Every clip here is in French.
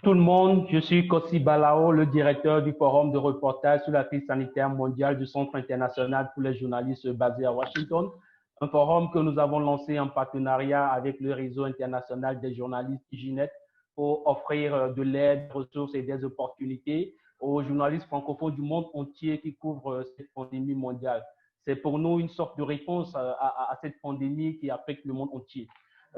Tout le monde, je suis Kossi Balao, le directeur du forum de reportage sur la crise sanitaire mondiale du Centre international pour les journalistes basé à Washington, un forum que nous avons lancé en partenariat avec le réseau international des journalistes GINET pour offrir de l'aide, des ressources et des opportunités aux journalistes francophones du monde entier qui couvrent cette pandémie mondiale. C'est pour nous une sorte de réponse à cette pandémie qui affecte le monde entier.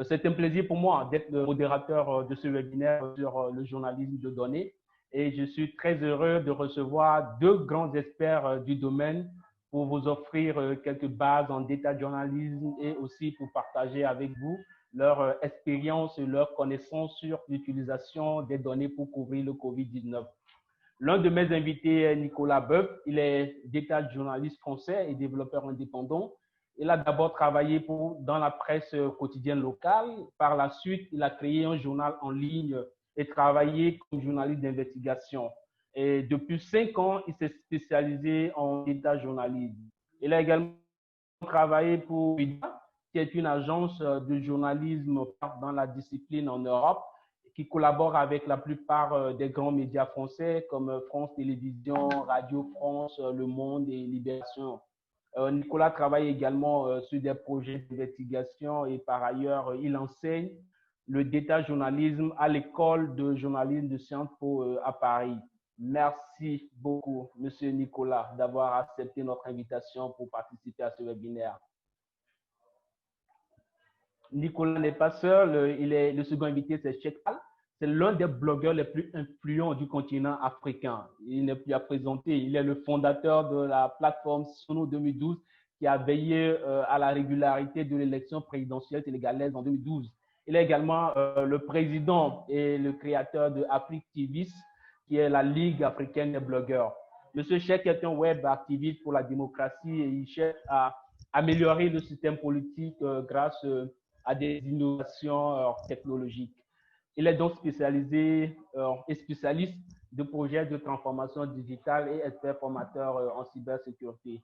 C'est un plaisir pour moi d'être le modérateur de ce webinaire sur le journalisme de données et je suis très heureux de recevoir deux grands experts du domaine pour vous offrir quelques bases en data journalisme et aussi pour partager avec vous leur expérience et leur connaissance sur l'utilisation des données pour couvrir le COVID-19. L'un de mes invités est Nicolas Boeuf. Il est data journaliste français et développeur indépendant. Il a d'abord travaillé dans la presse quotidienne locale. Par la suite, il a créé un journal en ligne et travaillé comme journaliste d'investigation. Et depuis 5 ans, il s'est spécialisé en data journalisme. Il a également travaillé pour Media, qui est une agence de journalisme dans la discipline en Europe, qui collabore avec la plupart des grands médias français comme France Télévisions, Radio France, Le Monde et Libération. Nicolas travaille également sur des projets d'investigation et par ailleurs, il enseigne le data journalisme à l'école de journalisme de Sciences Po à Paris. Merci beaucoup, Monsieur Nicolas, d'avoir accepté notre invitation pour participer à ce webinaire. Nicolas n'est pas seul, le second invité, c'est Cheikh Fall. C'est l'un des blogueurs les plus influents du continent africain. Il n'est plus à présenter. Il est le fondateur de la plateforme Sono 2012 qui a veillé à la régularité de l'élection présidentielle sénégalaise en 2012. Il est également le président et le créateur de Afrique TV, qui est la Ligue africaine des blogueurs. Monsieur Cheikh est un web activiste pour la démocratie et il cherche à améliorer le système politique grâce à des innovations technologiques. Il est donc spécialisé et spécialiste de projets de transformation digitale et expert formateur en cybersécurité.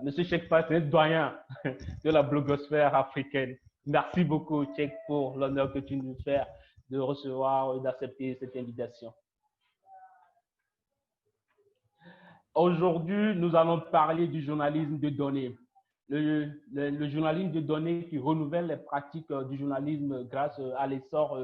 Monsieur Cheikh Fall, c'est un doyen de la blogosphère africaine. Merci beaucoup, Cheikh, pour l'honneur que tu nous fais de recevoir et d'accepter cette invitation. Aujourd'hui, nous allons parler du journalisme de données. Le journalisme de données qui renouvelle les pratiques du journalisme grâce à l'essor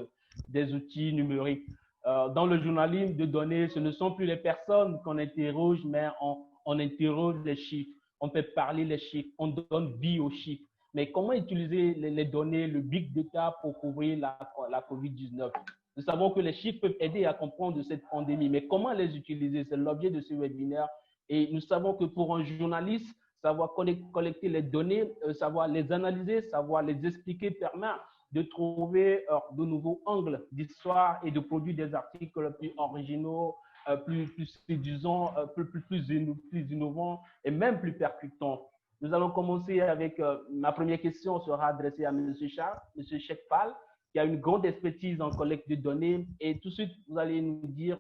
des outils numériques. Dans le journalisme de données, ce ne sont plus les personnes qu'on interroge, mais on interroge les chiffres. On fait parler les chiffres, on donne vie aux chiffres. Mais comment utiliser les données, le big data pour couvrir la COVID-19? Nous savons que les chiffres peuvent aider à comprendre cette pandémie, mais comment les utiliser? C'est l'objet de ce webinaire. Et nous savons que pour un journaliste, savoir collecter les données, savoir les analyser, savoir les expliquer permet de trouver de nouveaux angles d'histoire et de produire des articles plus originaux, plus séduisants, plus innovants et même plus percutants. Nous allons commencer avec ma première question sera adressée à M. Charles, M. Cheikh Fall, qui a une grande expertise en collecte de données. Et tout de suite, vous allez nous dire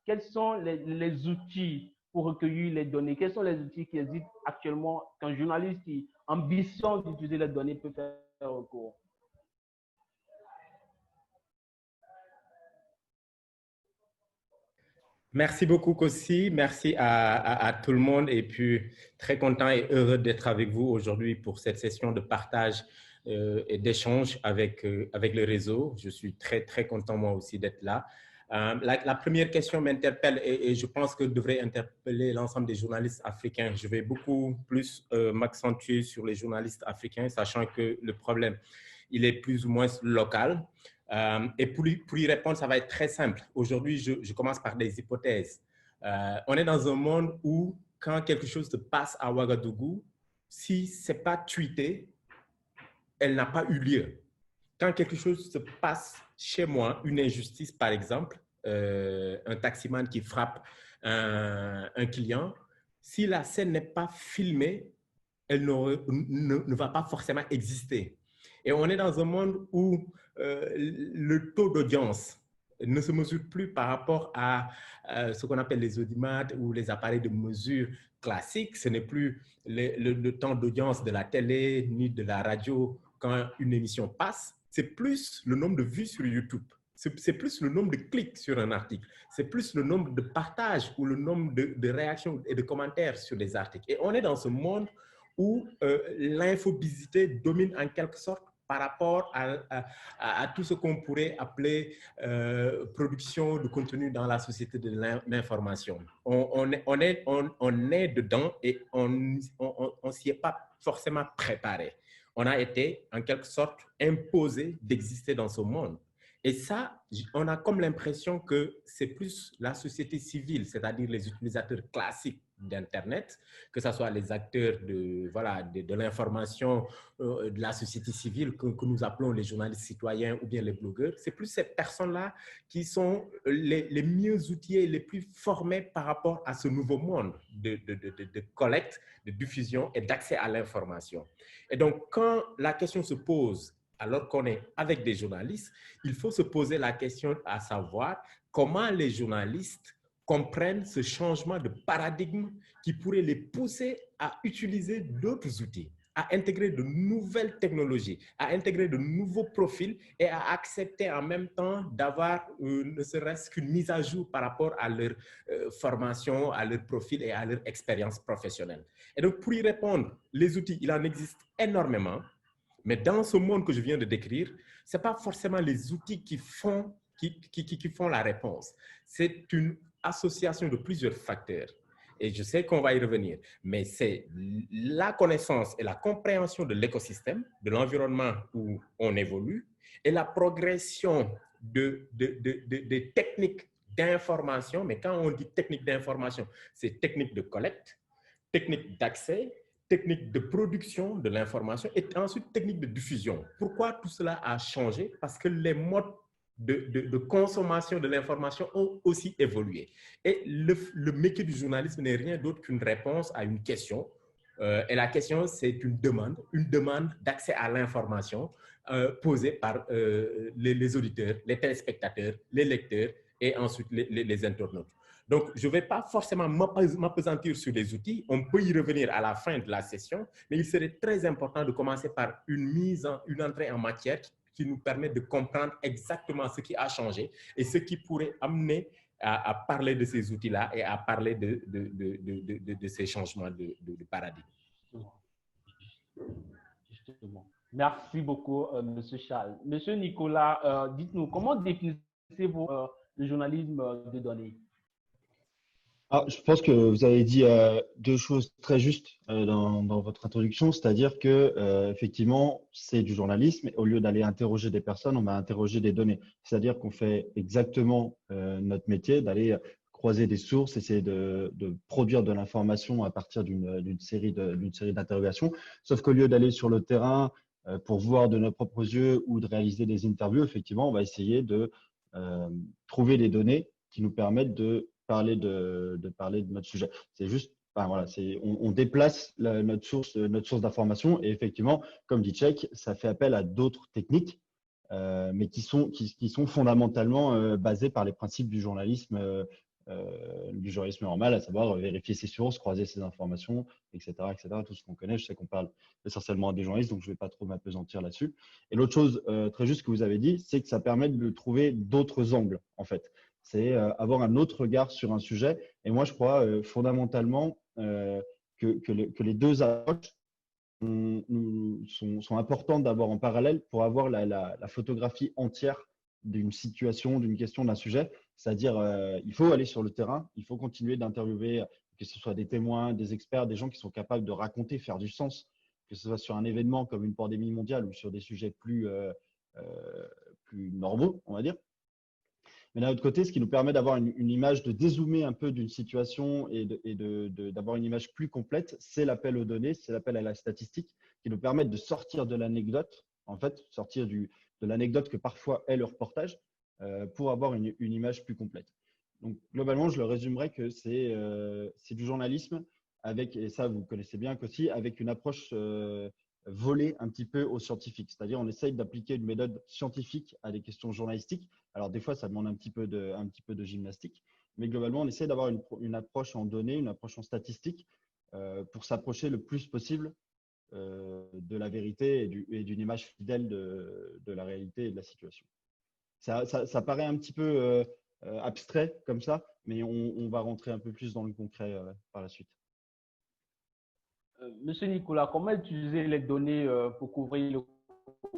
quels sont les outils pour recueillir les données. Quels sont les outils qui existent actuellement qu'un journaliste qui ambitionne d'utiliser les données peut faire recours? Merci beaucoup, Kossi. Merci à tout le monde et puis très content et heureux d'être avec vous aujourd'hui pour cette session de partage et d'échange avec le réseau. Je suis très, très content moi aussi d'être là. La première question m'interpelle et je pense que devrait interpeller l'ensemble des journalistes africains. Je vais beaucoup plus m'accentuer sur les journalistes africains, sachant que le problème, il est plus ou moins local. Et pour y répondre, ça va être très simple. Aujourd'hui, je commence par des hypothèses. On est dans un monde où, quand quelque chose se passe à Ouagadougou, si ce n'est pas tweeté, elle n'a pas eu lieu. Quand quelque chose se passe chez moi, une injustice par exemple, un taximan qui frappe un client, si la scène n'est pas filmée, elle ne va pas forcément exister. Et on est dans un monde où le taux d'audience ne se mesure plus par rapport à ce qu'on appelle les audimat ou les appareils de mesure classiques. Ce n'est plus le temps d'audience de la télé ni de la radio quand une émission passe. C'est plus le nombre de vues sur YouTube. C'est plus le nombre de clics sur un article. C'est plus le nombre de partages ou le nombre de réactions et de commentaires sur des articles. Et on est dans ce monde où l'infobésité domine en quelque sorte par rapport à tout ce qu'on pourrait appeler production de contenu dans la société de l'information. On est dedans et on s'y est pas forcément préparé. On a été en quelque sorte imposé d'exister dans ce monde. Et ça, on a comme l'impression que c'est plus la société civile, c'est-à-dire les utilisateurs classiques d'Internet, que ce soit les acteurs de l'information, de la société civile que nous appelons les journalistes citoyens ou bien les blogueurs. C'est plus ces personnes-là qui sont les mieux outillées, les plus formées par rapport à ce nouveau monde de collecte, de diffusion et d'accès à l'information. Et donc, quand la question se pose, alors qu'on est avec des journalistes, il faut se poser la question à savoir comment les journalistes comprennent ce changement de paradigme qui pourrait les pousser à utiliser d'autres outils, à intégrer de nouvelles technologies, à intégrer de nouveaux profils et à accepter en même temps d'avoir ne serait-ce qu'une mise à jour par rapport à leur formation, à leur profil et à leur expérience professionnelle. Et donc, pour y répondre, les outils, il en existe énormément. Mais dans ce monde que je viens de décrire, ce n'est pas forcément les outils qui font la réponse. C'est une association de plusieurs facteurs. Et je sais qu'on va y revenir, mais c'est la connaissance et la compréhension de l'écosystème, de l'environnement où on évolue, et la progression des techniques d'information. Mais quand on dit technique d'information, c'est technique de collecte, technique d'accès, technique de production de l'information et ensuite technique de diffusion. Pourquoi tout cela a changé? Parce que les modes de consommation de l'information ont aussi évolué. Et le métier du journalisme n'est rien d'autre qu'une réponse à une question. Et la question, c'est une demande d'accès à l'information posée par les auditeurs, les téléspectateurs, les lecteurs et ensuite les internautes. Donc, je ne vais pas forcément m'appesantir sur les outils. On peut y revenir à la fin de la session, mais il serait très important de commencer par une entrée en matière qui nous permet de comprendre exactement ce qui a changé et ce qui pourrait amener à parler de ces outils-là et à parler de ces changements de paradigme. Justement. Merci beaucoup, Monsieur Charles. Monsieur Nicolas, dites-nous, comment définissez-vous le journalisme de données? Alors, je pense que vous avez dit deux choses très justes dans votre introduction, c'est-à-dire que effectivement, c'est du journalisme. Et au lieu d'aller interroger des personnes, on va interroger des données. C'est-à-dire qu'on fait exactement notre métier, d'aller croiser des sources, essayer de produire de l'information à partir d'une série d'interrogations. Sauf qu'au lieu d'aller sur le terrain pour voir de nos propres yeux ou de réaliser des interviews, effectivement, on va essayer de trouver des données qui nous permettent de parler de notre sujet. C'est juste, enfin, voilà, on déplace notre source d'information et effectivement, comme dit Tchèque, ça fait appel à d'autres techniques, mais qui sont fondamentalement basées par les principes du journalisme normal, à savoir vérifier ses sources, croiser ses informations, etc., etc. Tout ce qu'on connaît. Je sais qu'on parle essentiellement à des journalistes, donc je ne vais pas trop m'appesantir là-dessus. Et l'autre chose très juste que vous avez dit, c'est que ça permet de trouver d'autres angles, en fait. C'est avoir un autre regard sur un sujet. Et moi, je crois fondamentalement que les deux approches sont importantes d'avoir en parallèle pour avoir la photographie entière d'une situation, d'une question, d'un sujet. C'est-à-dire, il faut aller sur le terrain, il faut continuer d'interviewer, que ce soit des témoins, des experts, des gens qui sont capables de raconter, faire du sens, que ce soit sur un événement comme une pandémie mondiale ou sur des sujets plus normaux, on va dire. Mais d'un autre côté, ce qui nous permet d'avoir une image, de dézoomer un peu d'une situation et d'avoir une image plus complète, c'est l'appel aux données, c'est l'appel à la statistique qui nous permettent de sortir de l'anecdote, en fait, sortir de l'anecdote que parfois est le reportage pour avoir une image plus complète. Donc, globalement, je le résumerais que c'est du journalisme avec, et ça vous connaissez bien aussi, avec une approche volée un petit peu aux scientifiques. C'est-à-dire, on essaye d'appliquer une méthode scientifique à des questions journalistiques. Alors, des fois, ça demande un petit peu de gymnastique, mais globalement, on essaie d'avoir une approche en données, une approche en statistique pour s'approcher le plus possible de la vérité et d'une image fidèle de la réalité et de la situation. Ça paraît un petit peu abstrait comme ça, mais on va rentrer un peu plus dans le concret par la suite. Monsieur Nicolas, comment utiliser les données pour couvrir le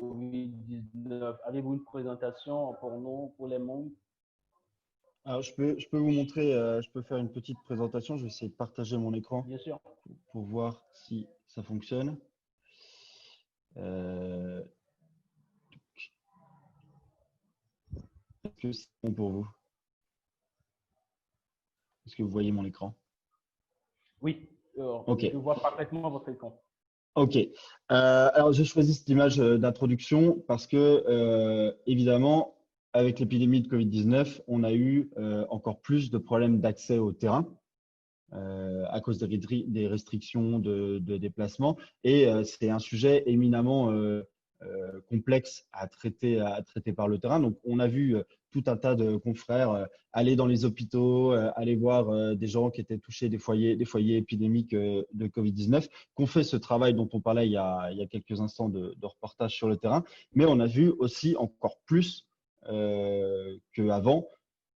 COVID-19? Avez-vous une présentation pour nous, pour les membres? Alors, je peux vous montrer, je peux faire une petite présentation. Je vais essayer de partager mon écran Bien sûr. pour voir si ça fonctionne. Est-ce que c'est bon pour vous? Est-ce que vous voyez mon écran? Oui, Ok. je vois parfaitement votre écran. Ok. Alors, j'ai choisi cette image d'introduction parce que, évidemment, avec l'épidémie de Covid-19, on a eu encore plus de problèmes d'accès au terrain à cause des restrictions de déplacement. Et c'est un sujet éminemment complexe à traiter par le terrain. Donc, on a vu tout un tas de confrères aller dans les hôpitaux, aller voir des gens qui étaient touchés des foyers épidémiques de Covid-19, qu'on fait ce travail dont on parlait il y a quelques instants de reportage sur le terrain. Mais on a vu aussi encore plus qu'avant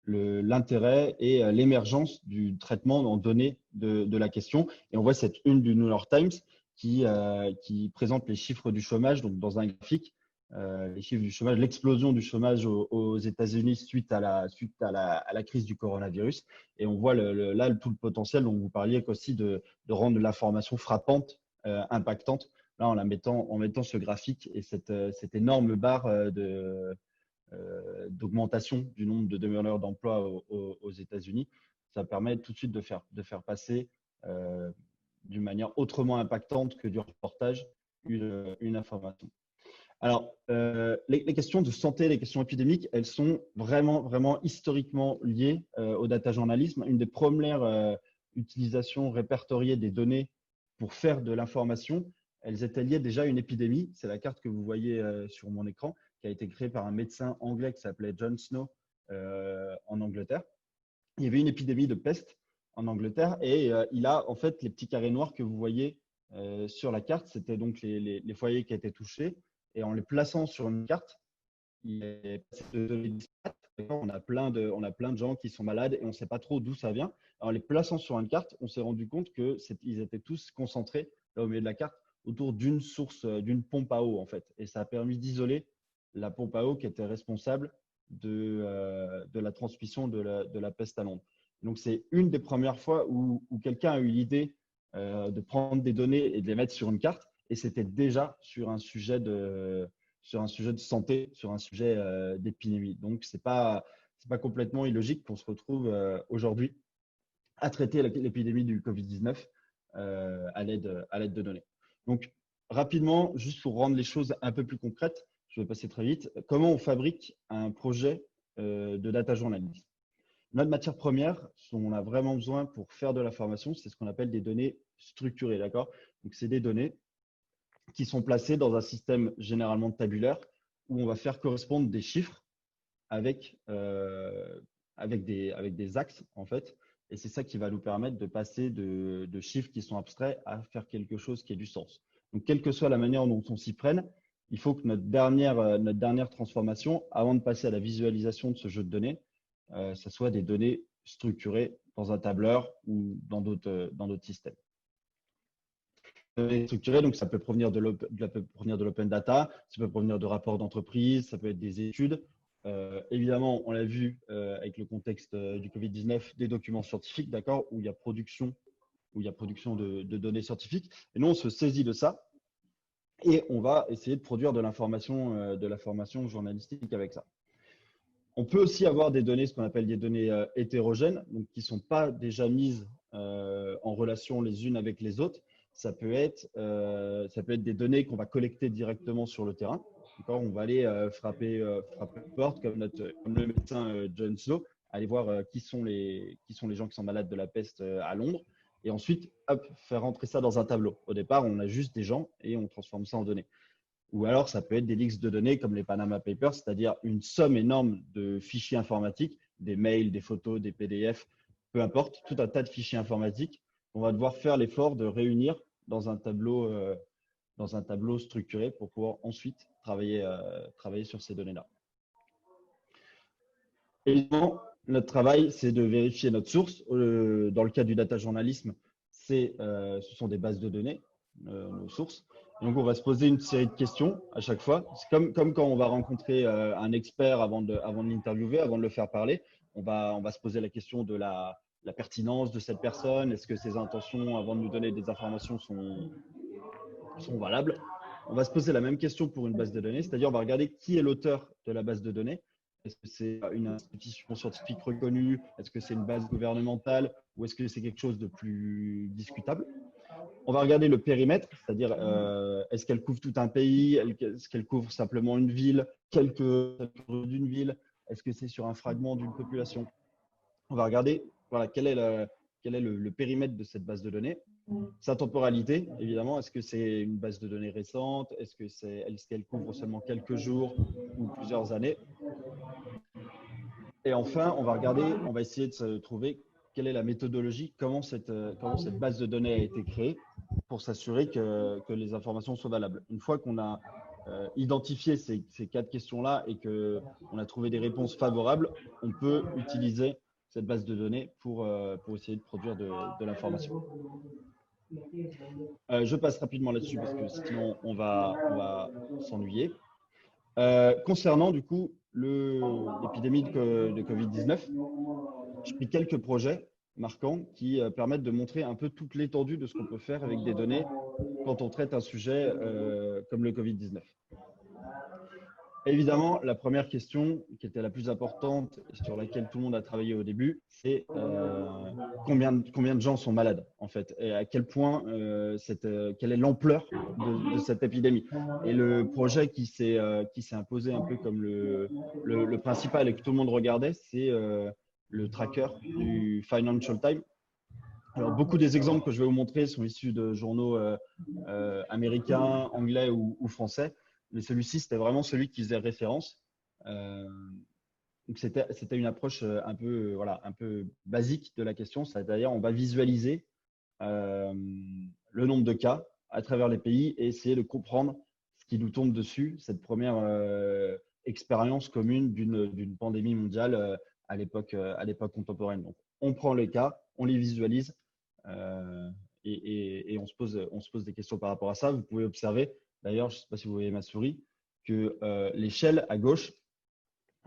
l'intérêt et l'émergence du traitement en données de la question. Et on voit cette une du New York Times qui présente les chiffres du chômage, donc dans un graphique, les chiffres du chômage, l'explosion du chômage aux États-Unis suite à la crise du coronavirus. Et on voit là tout le potentiel dont vous parliez aussi de rendre l'information frappante, impactante, là en mettant ce graphique et cette énorme barre d'augmentation du nombre de demandeurs d'emploi aux États-Unis. Ça permet tout de suite de faire passer d'une manière autrement impactante que du reportage une information. Alors, les questions de santé, les questions épidémiques, elles sont vraiment, vraiment historiquement liées au data journalisme. Une des premières utilisations répertoriées des données pour faire de l'information, elles étaient liées déjà à une épidémie. C'est la carte que vous voyez sur mon écran, qui a été créée par un médecin anglais qui s'appelait John Snow en Angleterre. Il y avait une épidémie de peste en Angleterre et il a en fait les petits carrés noirs que vous voyez sur la carte, c'était donc les foyers qui étaient touchés. Et en les plaçant sur une carte, on a plein de gens qui sont malades et on ne sait pas trop d'où ça vient. En les plaçant sur une carte, on s'est rendu compte qu'ils étaient tous concentrés là, au milieu de la carte autour d'une source, d'une pompe à eau en fait. Et ça a permis d'isoler la pompe à eau qui était responsable de la transmission de la peste à Londres. Donc c'est une des premières fois où quelqu'un a eu l'idée de prendre des données et de les mettre sur une carte. Et c'était déjà sur un sujet de santé, sur un sujet d'épidémie. Donc, ce n'est pas complètement illogique qu'on se retrouve aujourd'hui à traiter l'épidémie du Covid-19 à l'aide de données. Donc, rapidement, juste pour rendre les choses un peu plus concrètes, je vais passer très vite, comment on fabrique un projet de data journalisme? Notre matière première, ce dont on a vraiment besoin pour faire de la formation, c'est ce qu'on appelle des données structurées, d'accord? Donc, c'est des données qui sont placés dans un système généralement tabulaire où on va faire correspondre des chiffres avec des axes en fait. Et c'est ça qui va nous permettre de passer de chiffres qui sont abstraits à faire quelque chose qui ait du sens. Donc, quelle que soit la manière dont on s'y prenne, il faut que notre dernière transformation, avant de passer à la visualisation de ce jeu de données, ça soit des données structurées dans un tableur ou dans d'autres systèmes. Structuré, donc ça peut provenir de l'open data, ça peut provenir de rapports d'entreprise, ça peut être des études. Évidemment, on l'a vu avec le contexte du Covid-19, des documents scientifiques, d'accord, où il y a production de données scientifiques. Et nous, on se saisit de ça et on va essayer de produire de l'information journalistique avec ça. On peut aussi avoir des données, ce qu'on appelle des données hétérogènes, donc qui ne sont pas déjà mises en relation les unes avec les autres. Ça peut être des données qu'on va collecter directement sur le terrain. On va aller frapper porte comme le médecin John Snow, aller voir qui sont les gens qui sont malades de la peste à Londres. Et ensuite, hop, faire rentrer ça dans un tableau. Au départ, on a juste des gens et on transforme ça en données. Ou alors, ça peut être des leaks de données comme les Panama Papers, c'est-à-dire une somme énorme de fichiers informatiques, des mails, des photos, des PDF, peu importe, tout un tas de fichiers informatiques. On va devoir faire l'effort de réunir dans un tableau structuré pour pouvoir ensuite travailler sur ces données-là. Évidemment, notre travail, c'est de vérifier notre source. Dans le cas du data journalisme, ce sont des bases de données, nos sources. Et donc, on va se poser une série de questions à chaque fois. C'est comme quand on va rencontrer un expert avant de l'interviewer, avant de le faire parler. On va se poser la question de la pertinence de cette personne. Est-ce que ses intentions avant de nous donner des informations sont valables? On va se poser la même question pour une base de données, c'est-à-dire on va regarder qui est l'auteur de la base de données. Est-ce que c'est une institution scientifique reconnue? Est-ce que c'est une base gouvernementale? Ou est-ce que c'est quelque chose de plus discutable? On va regarder le périmètre, c'est-à-dire est-ce qu'elle couvre tout un pays? Est-ce qu'elle couvre simplement une ville? Quelques rues d'une ville? Est-ce que c'est sur un fragment d'une population? On va regarder voilà, quel est le périmètre de cette base de données. Sa temporalité, évidemment, est-ce que c'est une base de données récente? Est-ce qu'elle couvre seulement quelques jours ou plusieurs années? Et enfin, on va essayer de se trouver quelle est la méthodologie, comment cette base de données a été créée pour s'assurer que les informations soient valables. Une fois qu'on a identifié ces 4 questions-là et qu'on a trouvé des réponses favorables, on peut utiliser cette base de données pour essayer de produire de l'information. Je passe rapidement là-dessus parce que sinon on va s'ennuyer. Concernant du coup l'épidémie de Covid-19, j'ai pris quelques projets marquants qui permettent de montrer un peu toute l'étendue de ce qu'on peut faire avec des données quand on traite un sujet comme le Covid-19. Évidemment, la première question qui était la plus importante et sur laquelle tout le monde a travaillé au début, c'est combien de gens sont malades en fait et à quel point, quelle est l'ampleur de cette épidémie. Et le projet qui s'est imposé un peu comme le principal et que tout le monde regardait, c'est le tracker du Financial Times. Alors, beaucoup des exemples que je vais vous montrer sont issus de journaux américains, anglais ou français. Mais celui-ci, c'était vraiment celui qui faisait référence. Donc, c'était une approche un peu basique de la question. C'est-à-dire, on va visualiser le nombre de cas à travers les pays et essayer de comprendre ce qui nous tombe dessus, cette première expérience commune d'une pandémie mondiale à l'époque contemporaine. Donc, on prend les cas, on les visualise et on se pose des questions par rapport à ça. Vous pouvez observer, d'ailleurs, je ne sais pas si vous voyez ma souris, que l'échelle à gauche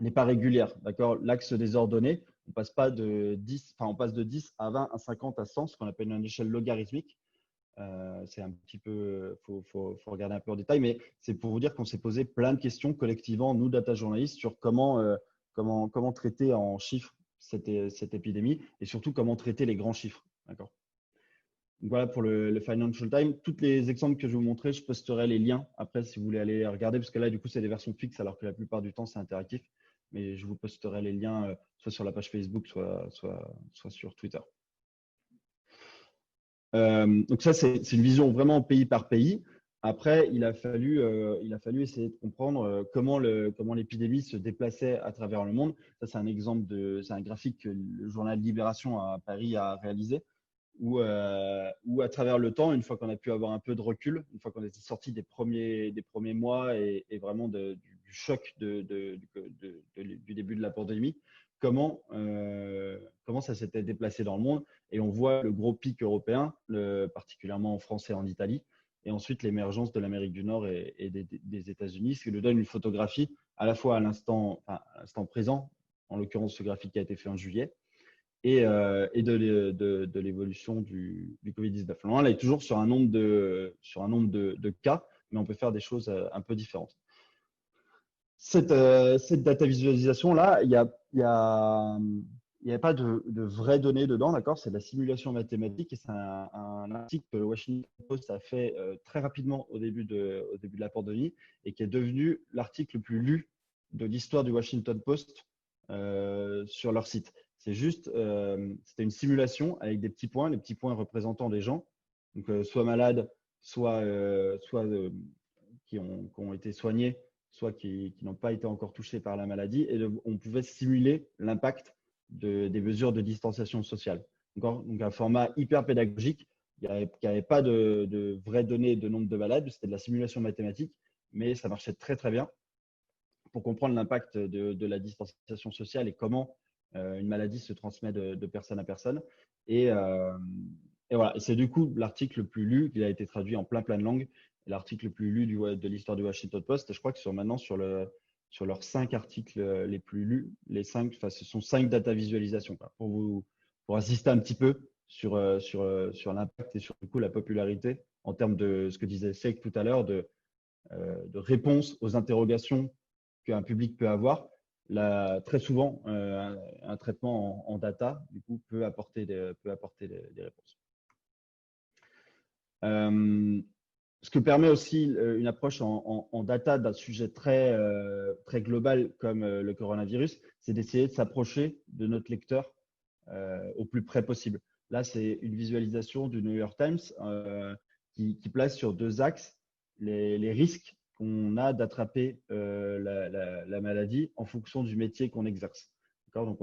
n'est pas régulière. D'accord, l'axe des ordonnées, on passe pas de 10, enfin on passe de 10 à 20 à 50 à 100, ce qu'on appelle une échelle logarithmique. C'est un petit peu, faut regarder un peu en détail, mais c'est pour vous dire qu'on s'est posé plein de questions collectivement, nous data journalistes, sur comment traiter en chiffres cette épidémie et surtout comment traiter les grands chiffres. D'accord. Donc voilà pour le Financial Times. Tous les exemples que je vais vous montrer, je posterai les liens après si vous voulez aller regarder, parce que là, du coup, c'est des versions fixes, alors que la plupart du temps, c'est interactif. Mais je vous posterai les liens soit sur la page Facebook, soit sur Twitter. Donc ça, c'est une vision vraiment pays par pays. Après, il a fallu essayer de comprendre comment l'épidémie se déplaçait à travers le monde. Ça, c'est un exemple c'est un graphique que le journal Libération à Paris a réalisé. Où à travers le temps, une fois qu'on a pu avoir un peu de recul, une fois qu'on était sorti des premiers mois et vraiment du choc du début de la pandémie, comment ça s'était déplacé dans le monde. Et on voit le gros pic européen, particulièrement en France et en Italie, et ensuite l'émergence de l'Amérique du Nord et des États-Unis, ce qui nous donne une photographie à la fois à l'instant présent, en l'occurrence ce graphique qui a été fait en juillet, et de l'évolution du Covid-19. Là, on est toujours sur un nombre de cas, mais on peut faire des choses un peu différentes. Cette data visualisation-là, il n'y a pas de vraies données dedans, d'accord? C'est de la simulation mathématique et c'est un article que le Washington Post a fait très rapidement au début de la pandémie et qui est devenu l'article le plus lu de l'histoire du Washington Post sur leur site. C'est juste, c'était une simulation avec des petits points, les petits points représentant des gens, donc soit malades, soit qui ont été soignés, soit qui n'ont pas été encore touchés par la maladie, et on pouvait simuler l'impact des mesures de distanciation sociale. Donc un format hyper pédagogique. Il n'y avait pas de vraies données de nombre de malades, c'était de la simulation mathématique, mais ça marchait très très bien pour comprendre l'impact de la distanciation sociale et comment une maladie se transmet de personne à personne. Et voilà, et c'est du coup l'article le plus lu, il a été traduit en plein de langues, l'article le plus lu de l'histoire du Washington Post. Et je crois que maintenant, sur leurs 5 articles les plus lus, ce sont 5 data visualisations, quoi, pour insister un petit peu sur l'impact et sur du coup, la popularité en termes de ce que disait Seik tout à l'heure, de réponse aux interrogations qu'un public peut avoir. Très souvent, un traitement en data du coup, peut apporter des réponses. Ce que permet aussi une approche en data d'un sujet très global comme le coronavirus, c'est d'essayer de s'approcher de notre lecteur au plus près possible. Là, c'est une visualisation du New York Times qui place sur 2 axes les risques qu'on a d'attraper la maladie en fonction du métier qu'on exerce. Donc,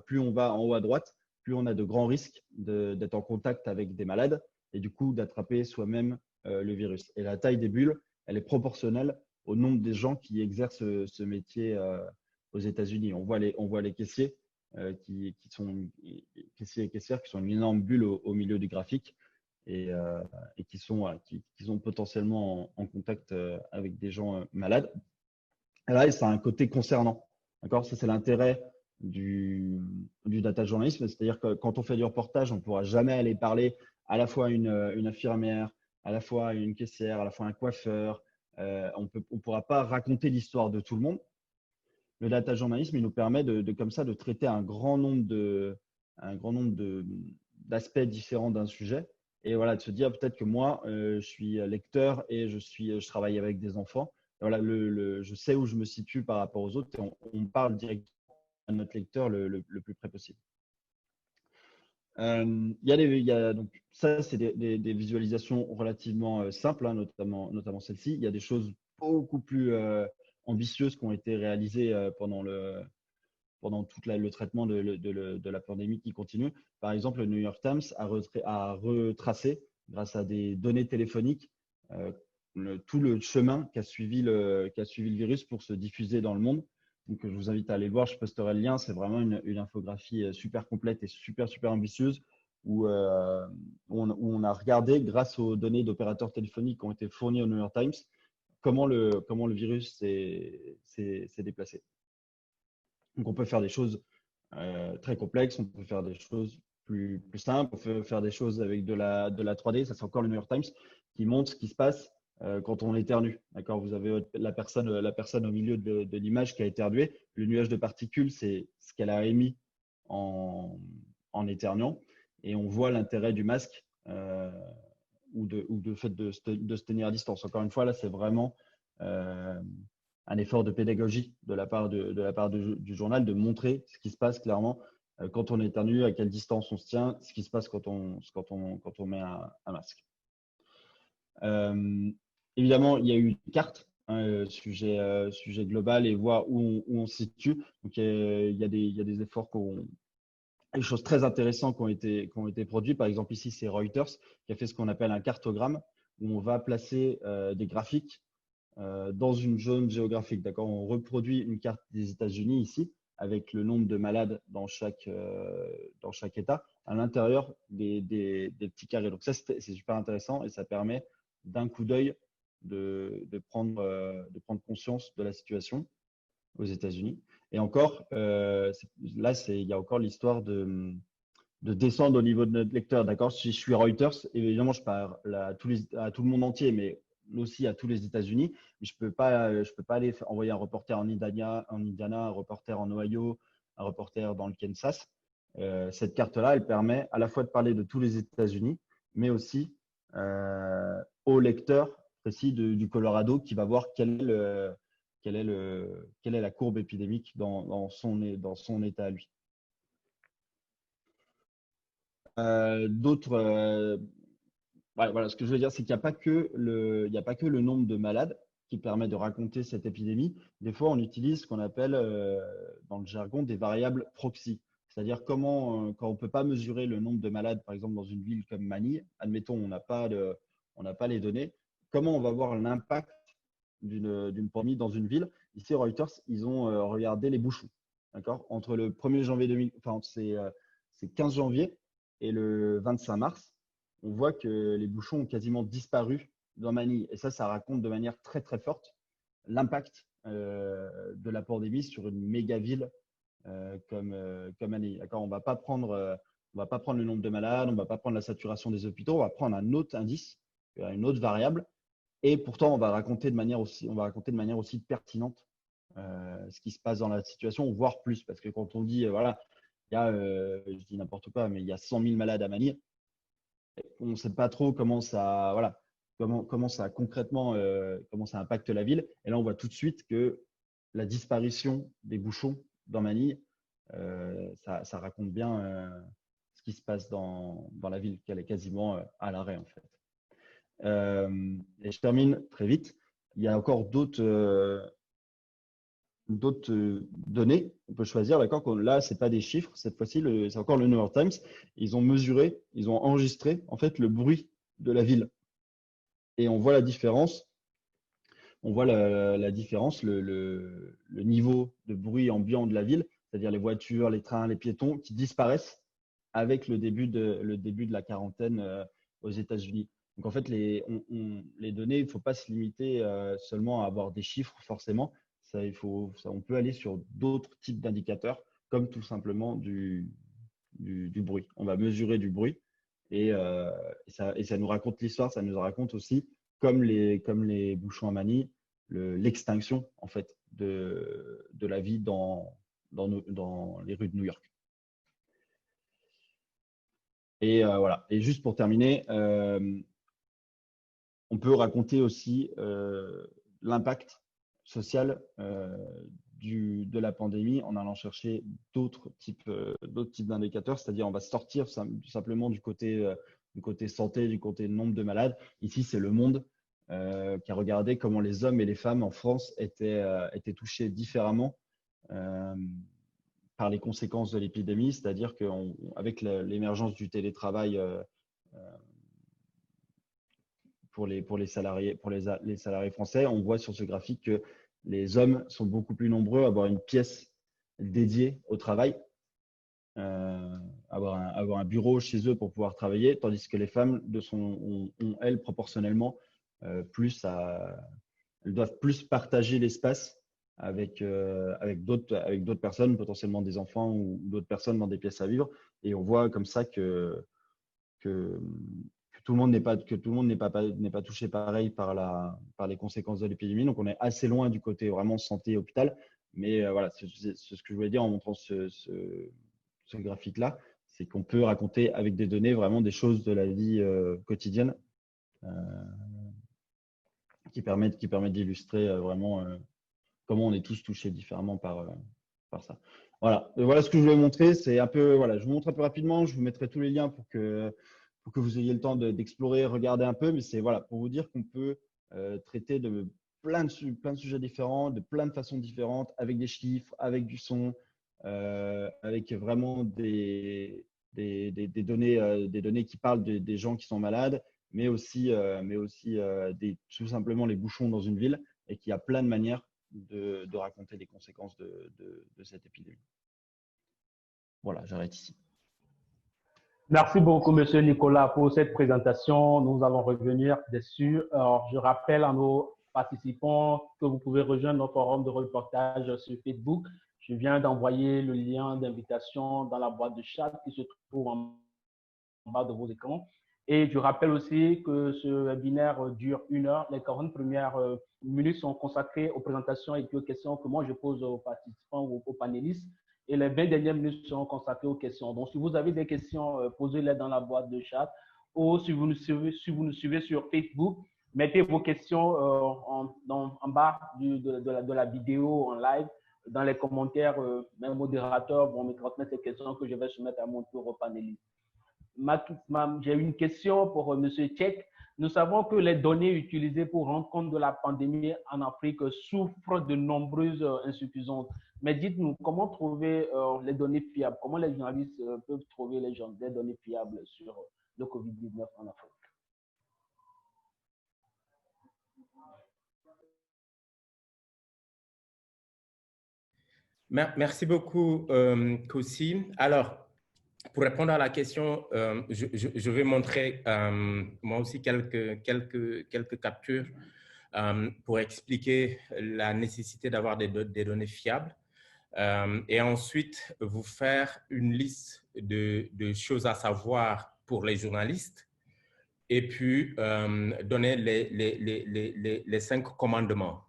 plus on va en haut à droite, plus on a de grands risques d'être en contact avec des malades et du coup d'attraper soi-même le virus. Et la taille des bulles, elle est proportionnelle au nombre des gens qui exercent ce métier aux États-Unis. On voit les caissiers qui sont caissiers et caissières qui sont une énorme bulle au milieu du graphique et qui sont potentiellement en contact avec des gens malades. Et là, ça a un côté concernant. D'accord ? Ça, c'est l'intérêt du data journalisme, c'est-à-dire que quand on fait du reportage, on ne pourra jamais aller parler à la fois à une infirmière, à la fois à une caissière, à la fois à un coiffeur. On ne pourra pas raconter l'histoire de tout le monde. Le data journalisme, il nous permet comme ça de traiter un grand nombre d'aspects différents d'un sujet. Et voilà, de se dire peut-être que moi, je suis lecteur et je travaille avec des enfants. Et voilà, je sais où je me situe par rapport aux autres et on parle directement à notre lecteur le plus près possible. Donc ça, c'est des visualisations relativement simples, hein, notamment celle-ci. Il y a des choses beaucoup plus ambitieuses qui ont été réalisées pendant tout le traitement de la pandémie qui continue. Par exemple, le New York Times a retracé, grâce à des données téléphoniques, tout le chemin qu'a suivi le virus pour se diffuser dans le monde. Donc, je vous invite à aller le voir, je posterai le lien. C'est vraiment une infographie super complète et super ambitieuse où on a regardé, grâce aux données d'opérateurs téléphoniques qui ont été fournies au New York Times, comment le virus s'est déplacé. Donc, on peut faire des choses très complexes, on peut faire des choses plus simples, on peut faire des choses avec de la 3D. Ça, c'est encore le New York Times qui montre ce qui se passe quand on éternue. D'accord ? Vous avez la personne au milieu de l'image qui a éternué. Le nuage de particules, c'est ce qu'elle a émis en éternuant. Et on voit l'intérêt du masque ou de fait de se tenir à distance. Encore une fois, là, c'est vraiment un effort de pédagogie de la part du journal, de montrer ce qui se passe clairement quand on éternue, à quelle distance on se tient, ce qui se passe quand on met un masque. Évidemment, il y a eu une carte, hein, sujet global, et voir où on se situe. Donc, il y a des efforts des choses très intéressantes qui ont été produites. Par exemple, ici, c'est Reuters qui a fait ce qu'on appelle un cartogramme, où on va placer des graphiques dans une zone géographique. D'accord ? On reproduit une carte des États-Unis ici, avec le nombre de malades dans chaque État, à l'intérieur des petits carrés. Donc ça, c'est super intéressant et ça permet d'un coup d'œil de prendre conscience de la situation aux États-Unis. Et encore, là, il y a encore l'histoire de descendre au niveau de notre lecteur. D'accord ? Si je suis Reuters, évidemment, je parle à tout le monde entier, mais aussi à tous les États-Unis. Je peux pas aller envoyer un reporter en Indiana, un reporter en Ohio, un reporter dans le Kansas. Cette carte-là, elle permet à la fois de parler de tous les États-Unis, mais aussi au lecteur précis du Colorado qui va voir quelle est la courbe épidémique dans son état à lui. Voilà, ce que je veux dire, c'est qu'il n'y a pas que le nombre de malades qui permet de raconter cette épidémie. Des fois, on utilise ce qu'on appelle dans le jargon des variables proxy. C'est-à-dire quand on ne peut pas mesurer le nombre de malades, par exemple dans une ville comme Manille, admettons, on n'a pas les données, comment on va voir l'impact d'une pandémie dans une ville? Ici, Reuters, ils ont regardé les bouchons. D'accord? Entre le 1er janvier 2000, enfin, c'est 15 janvier et le 25 mars, on voit que les bouchons ont quasiment disparu dans Manille. Et ça raconte de manière très, très forte l'impact de la pandémie sur une méga ville comme Manille. D'accord? On ne va pas prendre le nombre de malades, on ne va pas prendre la saturation des hôpitaux, on va prendre un autre indice, une autre variable. Et pourtant, on va raconter de manière aussi pertinente ce qui se passe dans la situation, voire plus. Parce que quand on dit, voilà, il y a, je dis n'importe quoi, mais il y a 100 000 malades à Manille, on ne sait pas trop comment ça, voilà, comment ça concrètement, comment ça impacte la ville. Et là, on voit tout de suite que la disparition des bouchons dans Manille, ça raconte bien ce qui se passe dans la ville, qu'elle est quasiment à l'arrêt en fait. Et je termine très vite. Il y a encore d'autres données qu'on peut choisir. D'accord? Là, ce n'est pas des chiffres. Cette fois-ci, c'est encore le New York Times. Ils ont mesuré, ils ont enregistré en fait le bruit de la ville. Et on voit la différence. On voit la différence, le niveau de bruit ambiant de la ville, c'est-à-dire les voitures, les trains, les piétons qui disparaissent avec le début de la quarantaine aux États-Unis. Donc, en fait, les données, il ne faut pas se limiter seulement à avoir des chiffres, forcément. On peut aller sur d'autres types d'indicateurs, comme tout simplement du bruit. On va mesurer du bruit et ça nous raconte l'histoire, ça nous raconte aussi, comme les bouchons à Manille, l'extinction en fait, de la vie dans les rues de New York. Et voilà. Et juste pour terminer, on peut raconter aussi l'impact social de la pandémie en allant chercher d'autres types d'indicateurs, c'est-à-dire on va sortir simplement du côté santé, du côté nombre de malades. Ici, c'est Le Monde qui a regardé comment les hommes et les femmes en France étaient touchés différemment par les conséquences de l'épidémie, c'est-à-dire qu'avec l'émergence du télétravail pour les salariés français, on voit sur ce graphique que les hommes sont beaucoup plus nombreux à avoir une pièce dédiée au travail, avoir un bureau chez eux pour pouvoir travailler, tandis que les femmes ont elles, proportionnellement, elles doivent plus partager l'espace avec d'autres personnes, potentiellement des enfants ou d'autres personnes dans des pièces à vivre. Et on voit comme ça que tout le monde n'est pas touché pareil par les conséquences de l'épidémie. Donc, on est assez loin du côté vraiment santé hôpital. Mais voilà, c'est ce que je voulais dire en montrant ce graphique-là, c'est qu'on peut raconter avec des données vraiment des choses de la vie quotidienne qui permettent d'illustrer vraiment comment on est tous touchés différemment par ça. Voilà. Et voilà ce que je voulais montrer. C'est un peu, voilà, je vous montre un peu rapidement. Je vous mettrai tous les liens pour que vous ayez le temps d'explorer, regarder un peu. Mais c'est voilà, pour vous dire qu'on peut traiter de plein de sujets différents, de plein de façons différentes, avec des chiffres, avec du son, avec vraiment des données qui parlent des gens qui sont malades, mais aussi tout simplement les bouchons dans une ville, et qu'il y a plein de manières de raconter les conséquences de cette épidémie. Voilà, j'arrête ici. Merci beaucoup, Monsieur Nicolas, pour cette présentation. Nous allons revenir dessus. Alors, je rappelle à nos participants que vous pouvez rejoindre notre forum de reportage sur Facebook. Je viens d'envoyer le lien d'invitation dans la boîte de chat qui se trouve en bas de vos écrans. Et je rappelle aussi que ce webinaire dure 1 heure. Les 40 premières minutes sont consacrées aux présentations et aux questions que moi je pose aux participants ou aux panélistes. Et les 20 dernières minutes seront consacrées aux questions. Donc, si vous avez des questions, posez-les dans la boîte de chat. Ou si vous nous suivez sur Facebook, mettez vos questions en bas de la vidéo en live. Dans les commentaires, mes modérateurs vont me transmettre ces questions que je vais soumettre à mon tour aux panélistes. J'ai une question pour M. Tchek. Nous savons que les données utilisées pour rendre compte de la pandémie en Afrique souffrent de nombreuses insuffisances. Mais dites-nous, comment trouver les données fiables? Comment les journalistes peuvent trouver des données fiables sur le COVID-19 en Afrique? Merci beaucoup, Kosi. Alors, pour répondre à la question, je vais montrer moi aussi quelques captures pour expliquer la nécessité d'avoir des données fiables et ensuite vous faire une liste de choses à savoir pour les journalistes et puis donner les 5 commandements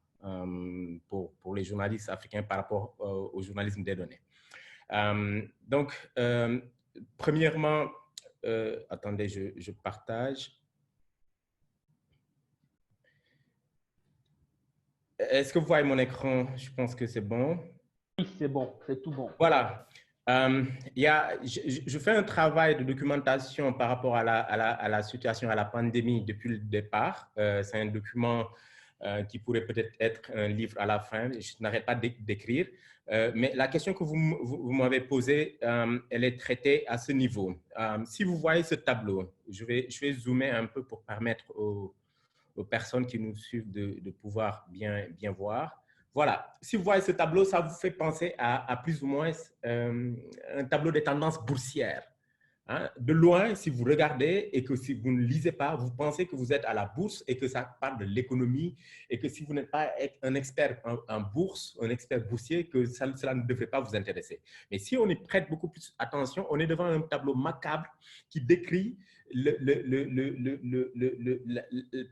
pour les journalistes africains par rapport au journalisme des données. Donc, premièrement, attendez, je partage. Est-ce que vous voyez mon écran? Je pense que c'est bon. Oui, c'est bon, c'est tout bon. Voilà. Je fais un travail de documentation par rapport à la situation, à la pandémie depuis le départ. C'est un document qui pourrait peut-être être un livre à la fin. Je n'arrête pas d'écrire. Mais la question que vous m'avez posée, elle est traitée à ce niveau. Si vous voyez ce tableau, je vais zoomer un peu pour permettre aux personnes qui nous suivent de pouvoir bien voir. Voilà, si vous voyez ce tableau, ça vous fait penser à plus ou moins un tableau des tendances boursières. Hein? De loin, si vous regardez et que si vous ne lisez pas, vous pensez que vous êtes à la bourse et que ça parle de l'économie et que si vous n'êtes pas un expert en bourse, un expert boursier, que cela ne devrait pas vous intéresser. Mais si on y prête beaucoup plus attention, on est devant un tableau macabre qui décrit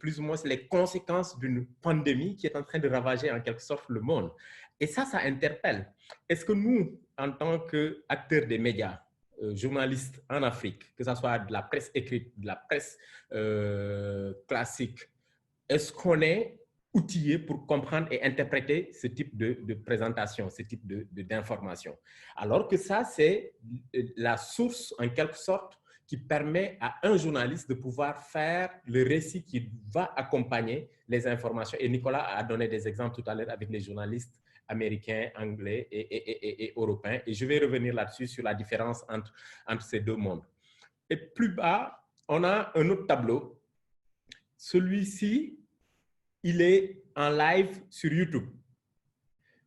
plus ou moins les conséquences d'une pandémie qui est en train de ravager en quelque sorte le monde. Et ça interpelle. Est-ce que nous, en tant qu'acteurs des médias, journalistes en Afrique, que ce soit de la presse écrite, de la presse classique, est-ce qu'on est outillé pour comprendre et interpréter ce type de présentation, ce type d'information? Alors que ça, c'est la source, en quelque sorte, qui permet à un journaliste de pouvoir faire le récit qui va accompagner les informations. Et Nicolas a donné des exemples tout à l'heure avec les journalistes américains, anglais et européens. Et je vais revenir là-dessus sur la différence entre ces deux mondes. Et plus bas, on a un autre tableau. Celui-ci, il est en live sur YouTube.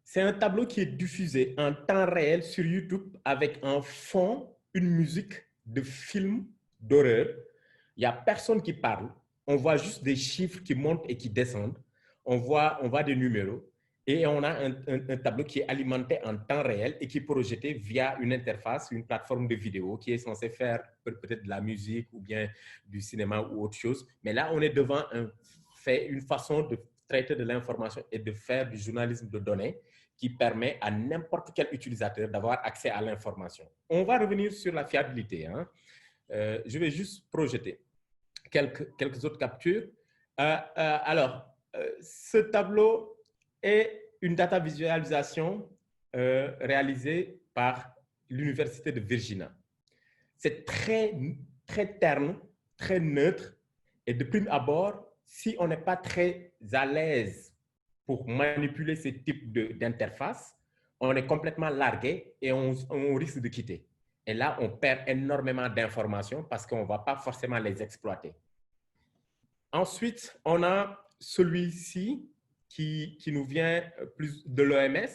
C'est un tableau qui est diffusé en temps réel sur YouTube avec en fond une musique de film d'horreur. Il n'y a personne qui parle. On voit juste des chiffres qui montent et qui descendent. On voit des numéros. Et on a un tableau qui est alimenté en temps réel et qui est projeté via une interface, une plateforme de vidéo qui est censée faire peut-être de la musique ou bien du cinéma ou autre chose. Mais là, on est devant une façon de traiter de l'information et de faire du journalisme de données qui permet à n'importe quel utilisateur d'avoir accès à l'information. On va revenir sur la fiabilité. Hein. Je vais juste projeter quelques autres captures. Ce tableau est une data visualisation réalisée par l'Université de Virginia. C'est très terne, très neutre et de prime abord, si on n'est pas très à l'aise pour manipuler ce type d'interface, on est complètement largué et on risque de quitter. Et là, on perd énormément d'informations parce qu'on ne va pas forcément les exploiter. Ensuite, on a celui-ci qui nous vient plus de l'OMS,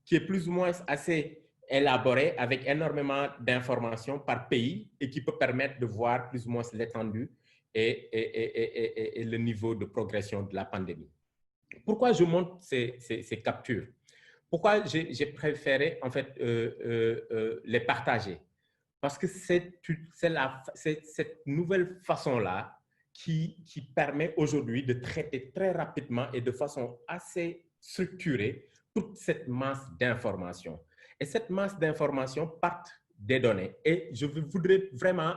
qui est plus ou moins assez élaboré avec énormément d'informations par pays et qui peut permettre de voir plus ou moins l'étendue et le niveau de progression de la pandémie. Pourquoi je montre ces captures? Pourquoi j'ai préféré en fait les partager? Parce que c'est cette nouvelle façon-là qui permet aujourd'hui de traiter très rapidement et de façon assez structurée toute cette masse d'informations. Et cette masse d'informations part des données. Et je voudrais vraiment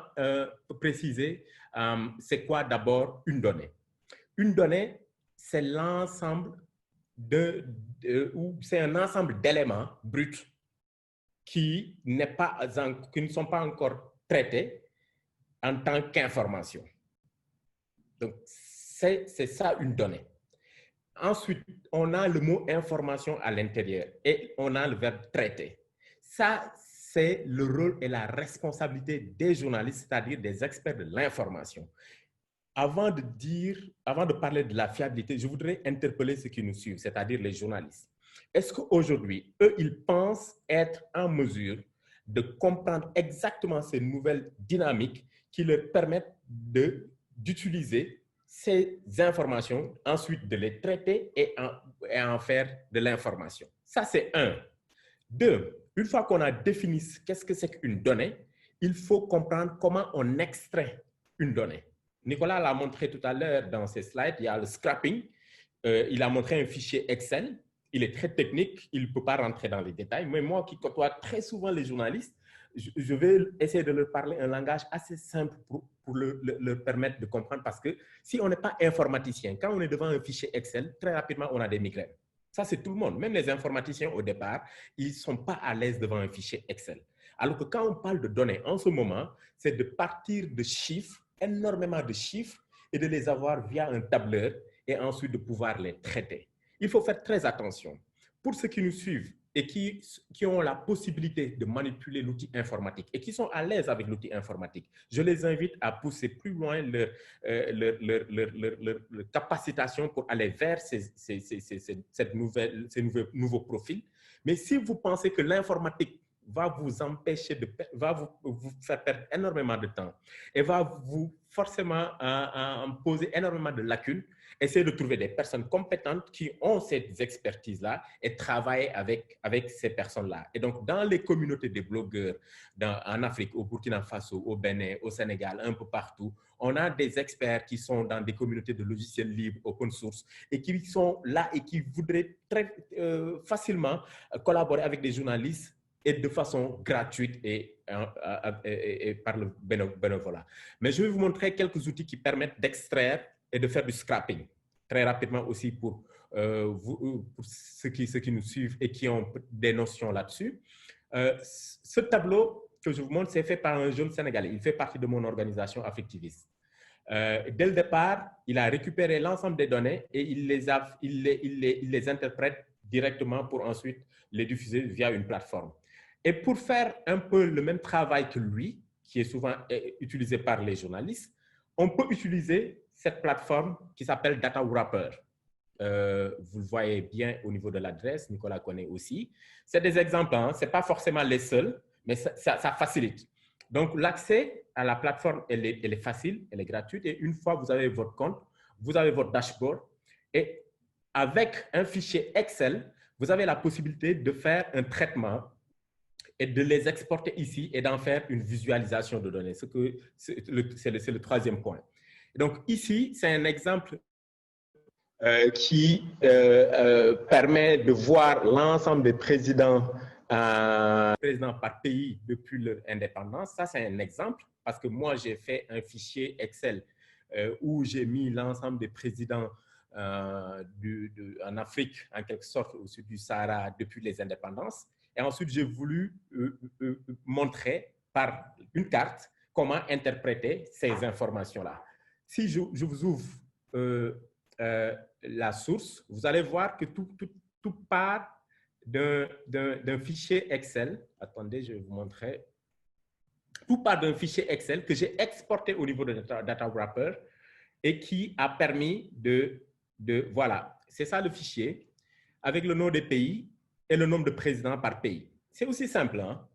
préciser c'est quoi d'abord une donnée. Une donnée, c'est l'ensemble c'est un ensemble d'éléments bruts qui ne sont pas encore traités en tant qu'information. Donc, c'est ça une donnée. Ensuite, on a le mot information à l'intérieur et on a le verbe traiter. Ça, c'est le rôle et la responsabilité des journalistes, c'est-à-dire des experts de l'information. Avant de parler de la fiabilité, je voudrais interpeller ceux qui nous suivent, c'est-à-dire les journalistes. Est-ce qu'aujourd'hui, eux, ils pensent être en mesure de comprendre exactement ces nouvelles dynamiques qui leur permettent d'utiliser ces informations, ensuite de les traiter et en faire de l'information? Ça, c'est un. Deux, une fois qu'on a défini qu'est-ce que c'est qu'une donnée, il faut comprendre comment on extrait une donnée. Nicolas l'a montré tout à l'heure dans ses slides, il y a le scrapping. Il a montré un fichier Excel. Il est très technique, il ne peut pas rentrer dans les détails. Mais moi qui côtoie très souvent les journalistes, je vais essayer de leur parler un langage assez simple pour leur permettre de comprendre. Parce que si on n'est pas informaticien, quand on est devant un fichier Excel, très rapidement, on a des migraines. Ça, c'est tout le monde. Même les informaticiens, au départ, ils ne sont pas à l'aise devant un fichier Excel. Alors que quand on parle de données, en ce moment, c'est de partir de chiffres, énormément de chiffres, et de les avoir via un tableur et ensuite de pouvoir les traiter. Il faut faire très attention. Pour ceux qui nous suivent et qui ont la possibilité de manipuler l'outil informatique et qui sont à l'aise avec l'outil informatique, je les invite à pousser plus loin leur capacitation pour aller vers ces nouveaux profils. Mais si vous pensez que l'informatique va vous empêcher va vous faire perdre énormément de temps et va vous forcément poser énormément de lacunes, essayez de trouver des personnes compétentes qui ont ces expertises-là et travailler avec ces personnes-là. Et donc, dans les communautés des blogueurs en Afrique, au Burkina Faso, au Bénin, au Sénégal, un peu partout, on a des experts qui sont dans des communautés de logiciels libres, open source, et qui sont là et qui voudraient très facilement collaborer avec des journalistes et de façon gratuite et par le bénévolat. Mais je vais vous montrer quelques outils qui permettent d'extraire et de faire du scrapping. Très rapidement aussi pour ceux qui nous suivent et qui ont des notions là-dessus. Ce tableau que je vous montre, c'est fait par un jeune Sénégalais. Il fait partie de mon organisation Affectiviste. Dès le départ, il a récupéré l'ensemble des données et il les interprète directement pour ensuite les diffuser via une plateforme. Et pour faire un peu le même travail que lui, qui est souvent utilisé par les journalistes, on peut utiliser cette plateforme qui s'appelle Data Wrapper. Vous le voyez bien au niveau de l'adresse, Nicolas connaît aussi. C'est des exemples, hein, ce n'est pas forcément les seuls, mais ça facilite. Donc, l'accès à la plateforme, elle est facile, elle est gratuite. Et une fois que vous avez votre compte, vous avez votre dashboard. Et avec un fichier Excel, vous avez la possibilité de faire un traitement et de les exporter ici et d'en faire une visualisation de données. C'est le troisième point. Donc, ici, c'est un exemple qui permet de voir l'ensemble des présidents par pays depuis leur indépendance. Ça, c'est un exemple parce que moi, j'ai fait un fichier Excel où j'ai mis l'ensemble des présidents en Afrique, en quelque sorte, au sud du Sahara depuis les indépendances. Et ensuite, j'ai voulu montrer par une carte comment interpréter ces informations-là. Si je vous ouvre la source, vous allez voir que tout part d'un fichier Excel. Attendez, je vais vous montrer. Tout part d'un fichier Excel que j'ai exporté au niveau de Data Wrapper et qui a permis voilà, c'est ça le fichier, avec le nom des pays et le nombre de présidents par pays. C'est aussi simple, hein?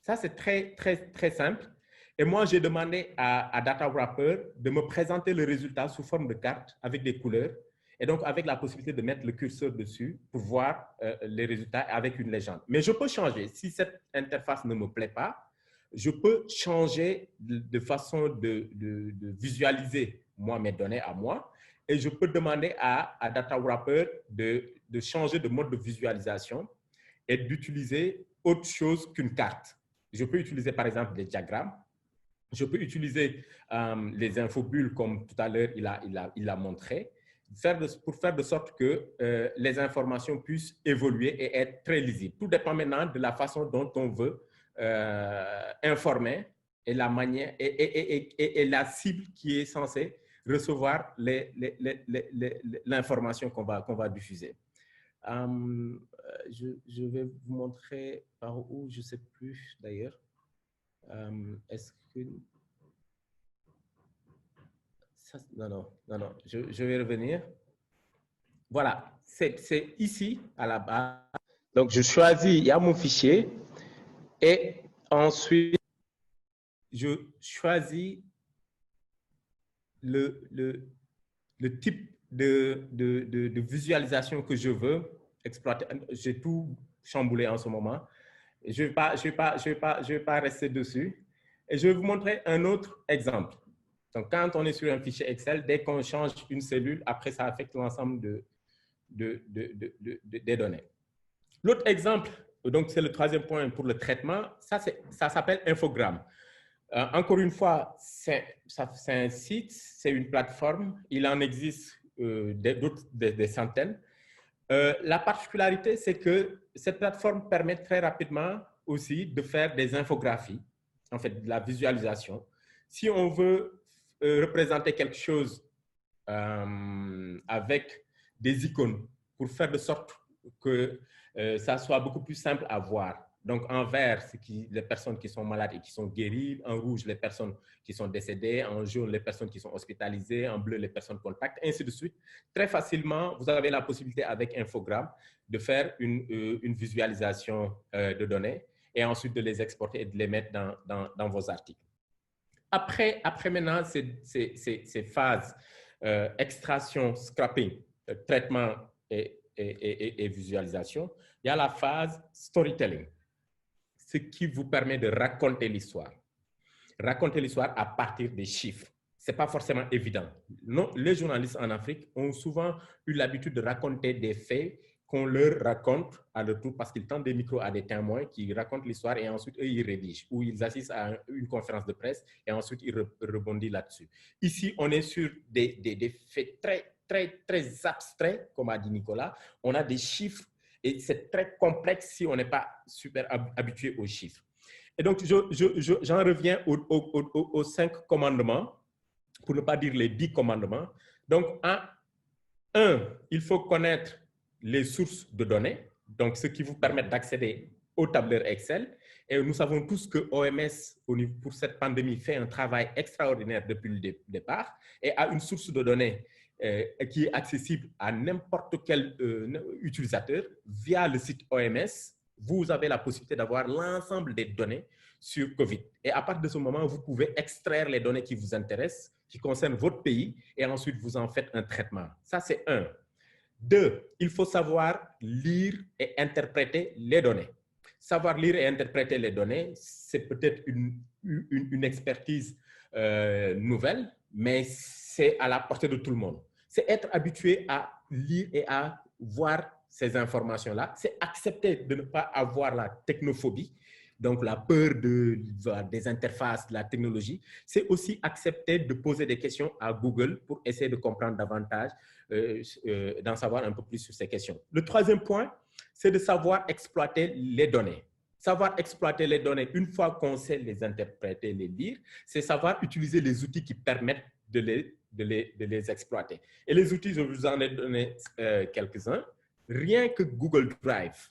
Ça, c'est très, très, très simple. Et moi, j'ai demandé à Data Wrapper de me présenter le résultat sous forme de carte avec des couleurs et donc avec la possibilité de mettre le curseur dessus pour voir les résultats avec une légende. Mais je peux changer. Si cette interface ne me plaît pas, je peux changer de façon de visualiser moi mes données à moi et je peux demander à Data Wrapper de changer de mode de visualisation et d'utiliser autre chose qu'une carte. Je peux utiliser par exemple des diagrammes. Je peux utiliser les infobulles comme tout à l'heure il l'a montré pour faire de sorte que les informations puissent évoluer et être très lisibles. Tout dépend maintenant de la façon dont on veut informer et la manière et la cible qui est censée recevoir l'information qu'on va diffuser. Je vais vous montrer par où, je ne sais plus d'ailleurs. Est-ce que... Ça, non, je vais revenir. voilà, c'est ici à la base. Donc, je choisis, il y a mon fichier et ensuite, je choisis le type de visualisation que je veux exploiter. J'ai tout chamboulé en ce moment. Je vais pas rester dessus. Et je vais vous montrer un autre exemple. Donc, quand on est sur un fichier Excel, dès qu'on change une cellule, après, ça affecte l'ensemble des données. L'autre exemple, donc c'est le troisième point pour le traitement, ça s'appelle Infogrames. Encore une fois, c'est un site, c'est une plateforme, il en existe des centaines. La particularité, c'est que cette plateforme permet très rapidement aussi de faire des infographies, en fait, de la visualisation. Si on veut représenter quelque chose avec des icônes pour faire de sorte que ça soit beaucoup plus simple à voir. Donc, en vert, c'est les personnes qui sont malades et qui sont guéries. En rouge, les personnes qui sont décédées. En jaune, les personnes qui sont hospitalisées. En bleu, les personnes contacts, ainsi de suite. Très facilement, vous avez la possibilité avec Infogrames de faire une visualisation de données et ensuite de les exporter et de les mettre dans vos articles. Après maintenant, ces phases extraction, scrapping, traitement et visualisation, il y a la phase storytelling, ce qui vous permet de raconter l'histoire. Raconter l'histoire à partir des chiffres. Ce n'est pas forcément évident. Non, les journalistes en Afrique ont souvent eu l'habitude de raconter des faits qu'on leur raconte à leur tour parce qu'ils tendent des micros à des témoins qui racontent l'histoire et ensuite, eux, ils rédigent ou ils assistent à une conférence de presse et ensuite, ils rebondissent là-dessus. Ici, on est sur des faits très abstraits, comme a dit Nicolas. On a des chiffres et c'est très complexe si on n'est pas super habitué aux chiffres. Et donc, j'en reviens aux 5 commandements, pour ne pas dire les 10 commandements. Donc, en 1, il faut connaître les sources de données, donc ce qui vous permet d'accéder au tableur Excel. Et nous savons tous que OMS, pour cette pandémie, fait un travail extraordinaire depuis le départ et a une source de données qui est accessible à n'importe quel utilisateur via le site OMS. Vous avez la possibilité d'avoir l'ensemble des données sur COVID. Et à partir de ce moment, vous pouvez extraire les données qui vous intéressent, qui concernent votre pays, et ensuite vous en faites un traitement. Ça, c'est 1. 2, il faut savoir lire et interpréter les données. Savoir lire et interpréter les données, c'est peut-être une expertise nouvelle, mais c'est à la portée de tout le monde. C'est être habitué à lire et à voir ces informations-là. C'est accepter de ne pas avoir la technophobie, donc la peur des interfaces, de la technologie. C'est aussi accepter de poser des questions à Google pour essayer de comprendre davantage, d'en savoir un peu plus sur ces questions. Le troisième point, c'est de savoir exploiter les données. Savoir exploiter les données, une fois qu'on sait les interpréter, les lire, c'est savoir utiliser les outils qui permettent de les exploiter. Et les outils, je vous en ai donné quelques-uns. Rien que Google Drive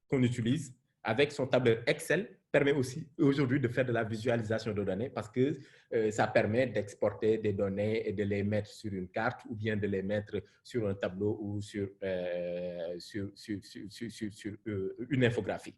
qu'on utilise avec son tableur Excel permet aussi aujourd'hui de faire de la visualisation de données parce que ça permet d'exporter des données et de les mettre sur une carte ou bien de les mettre sur un tableau ou sur une infographie.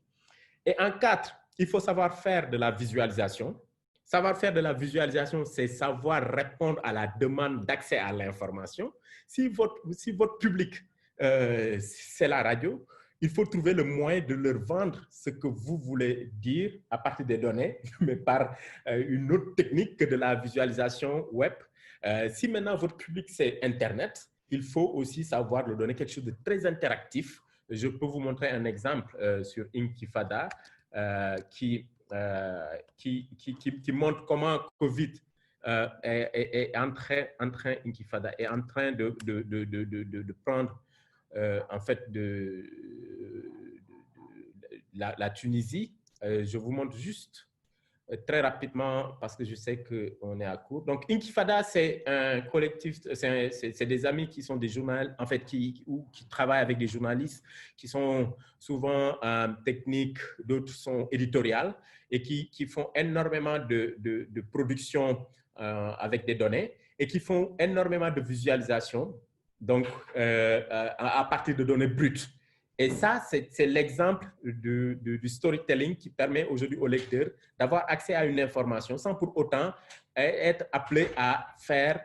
Et en 4, il faut savoir faire de la visualisation. Savoir faire de la visualisation, c'est savoir répondre à la demande d'accès à l'information. Si votre public, c'est la radio, il faut trouver le moyen de leur vendre ce que vous voulez dire à partir des données, mais par une autre technique que de la visualisation web. Si maintenant votre public, c'est Internet, il faut aussi savoir leur donner quelque chose de très interactif. Je peux vous montrer un exemple sur Inkifada qui montre comment COVID est en train Inkifada est en train de prendre en fait la Tunisie. Je vous montre juste très rapidement parce que je sais qu'on est à court. Donc, Inkifada, c'est un collectif, c'est des amis qui sont des journalistes, en fait, qui travaillent avec des journalistes qui sont souvent techniques, d'autres sont éditoriales et qui font énormément de production avec des données et qui font énormément de visualisation donc à partir de données brutes. Et ça, c'est l'exemple du storytelling qui permet aujourd'hui au lecteur d'avoir accès à une information sans pour autant être appelé à faire,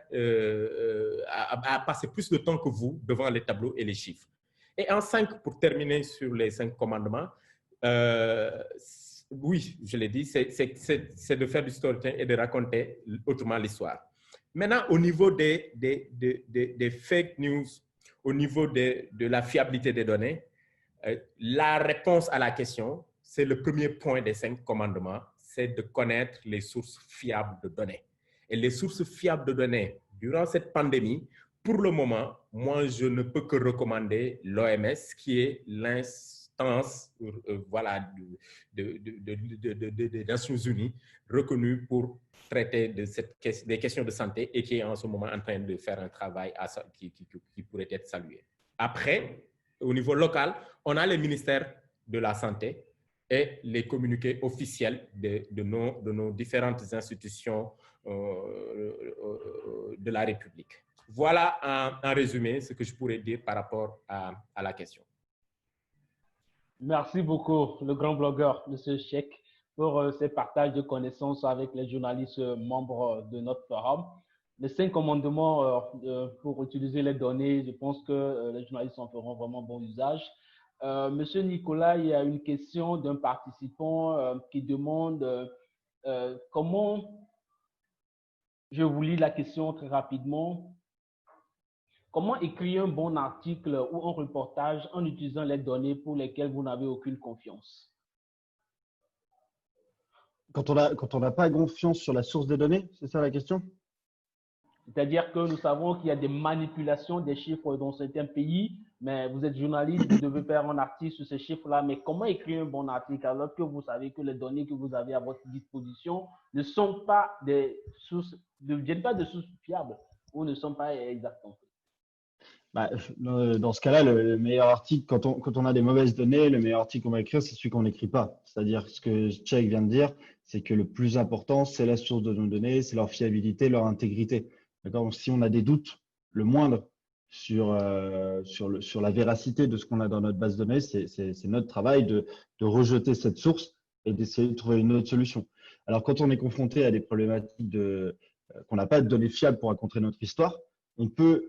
à passer plus de temps que vous devant les tableaux et les chiffres. Et en 5, pour terminer sur les 5 commandements, oui, je l'ai dit, c'est de faire du storytelling et de raconter autrement l'histoire. Maintenant, au niveau des fake news, au niveau de la fiabilité des données, la réponse à la question, c'est le premier point des 5 commandements, c'est de connaître les sources fiables de données. Et les sources fiables de données, durant cette pandémie, pour le moment, moi, je ne peux que recommander l'OMS, qui est l'instance voilà, des Nations Unies reconnue pour traiter des questions de santé et qui est en ce moment en train de faire un travail qui pourrait être salué. Après, au niveau local, on a les ministères de la Santé et les communiqués officiels de nos différentes institutions de la République. Voilà en résumé ce que je pourrais dire par rapport à la question. Merci beaucoup, le grand blogueur, M. Cheikh, pour ces partages de connaissances avec les journalistes membres de notre forum. Les 5 commandements pour utiliser les données, je pense que les journalistes en feront vraiment bon usage. Monsieur Nicolas, il y a une question d'un participant qui demande comment, je vous lis la question très rapidement, comment écrire un bon article ou un reportage en utilisant les données pour lesquelles vous n'avez aucune confiance? Quand on n'a pas confiance sur la source des données, c'est ça la question? C'est-à-dire que nous savons qu'il y a des manipulations des chiffres dans certains pays, mais vous êtes journaliste, vous devez faire un article sur ces chiffres-là. Mais comment écrire un bon article alors que vous savez que les données que vous avez à votre disposition ne sont pas des sources, ne viennent pas de sources fiables ou ne sont pas exactes? Bah, dans ce cas-là, le meilleur article, quand on a des mauvaises données, le meilleur article qu'on va écrire, c'est celui qu'on n'écrit pas. C'est-à-dire ce que Cheikh vient de dire, c'est que le plus important, c'est la source de nos données, c'est leur fiabilité, leur intégrité. D'accord? Si on a des doutes, le moindre, sur la véracité de ce qu'on a dans notre base de données, c'est notre travail de rejeter cette source et d'essayer de trouver une autre solution. Alors, quand on est confronté à des problématiques qu'on n'a pas de données fiables pour raconter notre histoire, on peut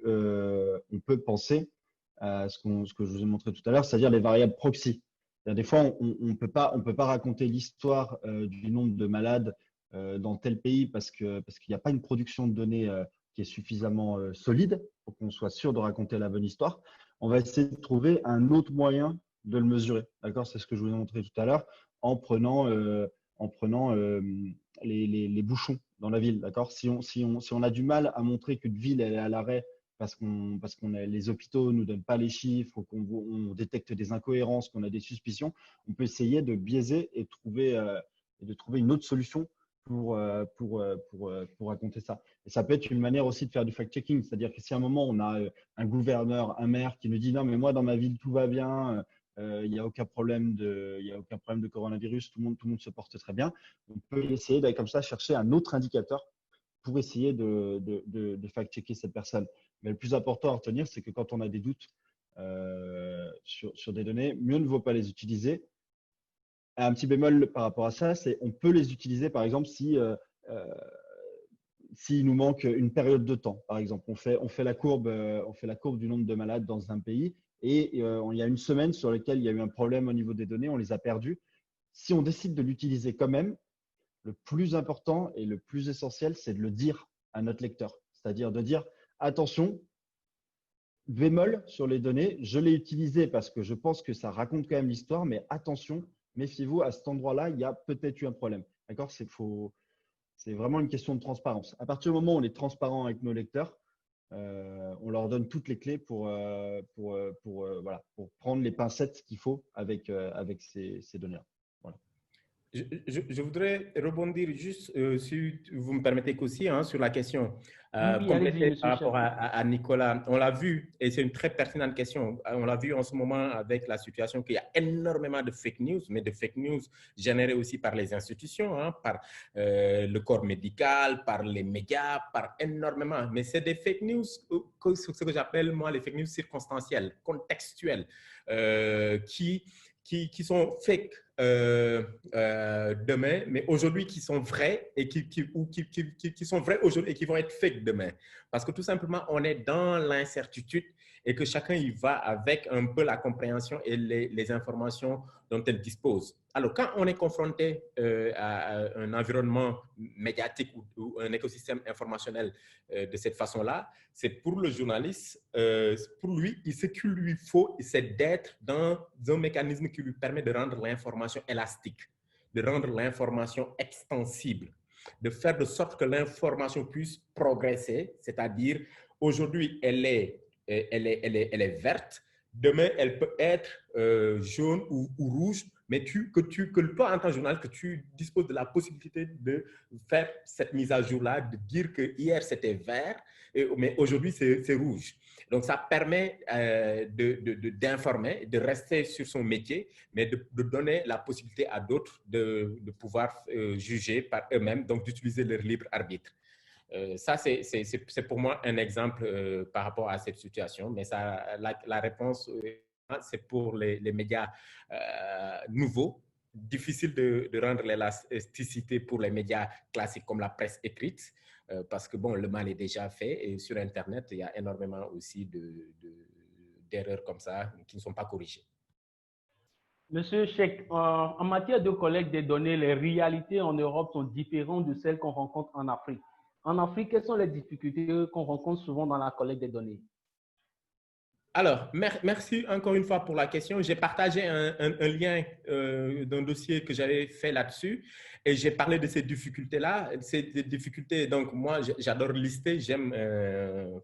penser à ce que je vous ai montré tout à l'heure, c'est-à-dire les variables proxy. Des fois, on ne peut pas raconter l'histoire du nombre de malades dans tel pays parce qu'il n'y a pas une production de données qui est suffisamment solide pour qu'on soit sûr de raconter la bonne histoire. On va essayer de trouver un autre moyen de le mesurer. D'accord? C'est ce que je vous ai montré tout à l'heure en prenant les bouchons dans la ville. D'accord? Si on a du mal à montrer qu'une ville elle est à l'arrêt parce les hôpitaux ne nous donnent pas les chiffres, qu'on détecte des incohérences, qu'on a des suspicions, on peut essayer de biaiser et de trouver une autre solution pour raconter ça. Et ça peut être une manière aussi de faire du fact-checking, c'est-à-dire que si à un moment on a un gouverneur, un maire qui nous dit non mais moi dans ma ville tout va bien, il n'y a aucun problème de coronavirus, tout le monde se porte très bien, on peut essayer d'aller comme ça chercher un autre indicateur pour essayer de fact-checker cette personne. Mais le plus important à retenir, c'est que quand on a des doutes sur des données, mieux ne vaut pas les utiliser. Un petit bémol par rapport à ça, c'est on peut les utiliser par exemple s'il nous manque une période de temps. Par exemple, on fait la courbe du nombre de malades dans un pays et il y a une semaine sur laquelle il y a eu un problème au niveau des données, on les a perdues. Si on décide de l'utiliser quand même, le plus important et le plus essentiel, c'est de le dire à notre lecteur. C'est-à-dire de dire attention, bémol sur les données, je l'ai utilisé parce que je pense que ça raconte quand même l'histoire, mais attention, méfiez-vous, à cet endroit-là, il y a peut-être eu un problème. D'accord? C'est vraiment une question de transparence. À partir du moment où on est transparent avec nos lecteurs, on leur donne toutes les clés pour prendre les pincettes qu'il faut avec ces données-là. Voilà. Je voudrais rebondir juste, si vous me permettez aussi, hein, sur la question, Oui, allez-y, compléter monsieur par Cheikh. rapport à Nicolas. On l'a vu, et c'est une très pertinente question, on l'a vu en ce moment avec la situation qu'il y a énormément de fake news, mais de fake news générées aussi par les institutions, hein, par le corps médical, par les médias, par énormément. Mais c'est des fake news, ce que j'appelle moi les fake news circonstancielles, contextuelles, qui sont fake demain, mais aujourd'hui qui sont vrais et qui sont vrais aujourd'hui et qui vont être fake demain. Parce que tout simplement, on est dans l'incertitude et que chacun y va avec un peu la compréhension et les informations dont elle dispose. Alors, quand on est confronté à un environnement médiatique ou un écosystème informationnel de cette façon-là, c'est pour le journaliste, pour lui, ce qu'il lui faut, c'est d'être dans un mécanisme qui lui permet de rendre l'information élastique, de rendre l'information extensible, de faire de sorte que l'information puisse progresser, c'est-à-dire aujourd'hui, elle est verte, demain, elle peut être jaune ou rouge, mais que toi, en tant que journaliste, que tu disposes de la possibilité de faire cette mise à jour-là, de dire que hier, c'était vert, mais aujourd'hui, c'est rouge. Donc, ça permet d'informer, de rester sur son métier, mais de donner la possibilité à d'autres de pouvoir juger par eux-mêmes, donc d'utiliser leur libre arbitre. Ça, c'est pour moi un exemple par rapport à cette situation, mais ça, la réponse, c'est pour les médias nouveaux. Difficile de rendre l'élasticité pour les médias classiques comme la presse écrite, parce que bon, le mal est déjà fait et sur Internet, il y a énormément aussi d'erreurs comme ça qui ne sont pas corrigées. Monsieur Cheikh, en matière de collecte des données, les réalités en Europe sont différentes de celles qu'on rencontre en Afrique. En Afrique, quelles sont les difficultés qu'on rencontre souvent dans la collecte des données? Alors, merci encore une fois pour la question. J'ai partagé un lien d'un dossier que j'avais fait là-dessus et j'ai parlé de ces difficultés-là. Ces difficultés, donc moi, j'adore lister, j'aime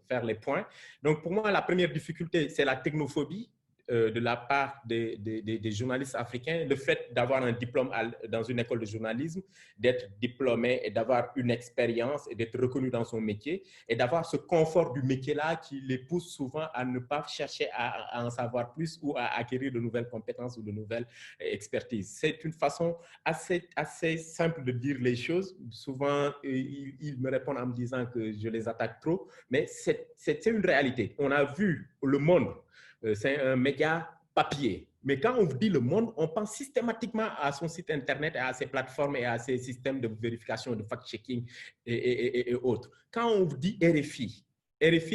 faire les points. Donc, pour moi, la première difficulté, c'est la technophobie de la part des journalistes africains. Le fait d'avoir un diplôme dans une école de journalisme, d'être diplômé et d'avoir une expérience et d'être reconnu dans son métier et d'avoir ce confort du métier-là qui les pousse souvent à ne pas chercher à en savoir plus ou à acquérir de nouvelles compétences ou de nouvelles expertises. C'est une façon assez simple de dire les choses. Souvent, ils me répondent en me disant que je les attaque trop, mais c'est une réalité. On a vu Le Monde, c'est un média papier. Mais quand on dit Le Monde, on pense systématiquement à son site Internet, à ses plateformes et à ses systèmes de vérification, de fact-checking et autres. Quand on dit RFI,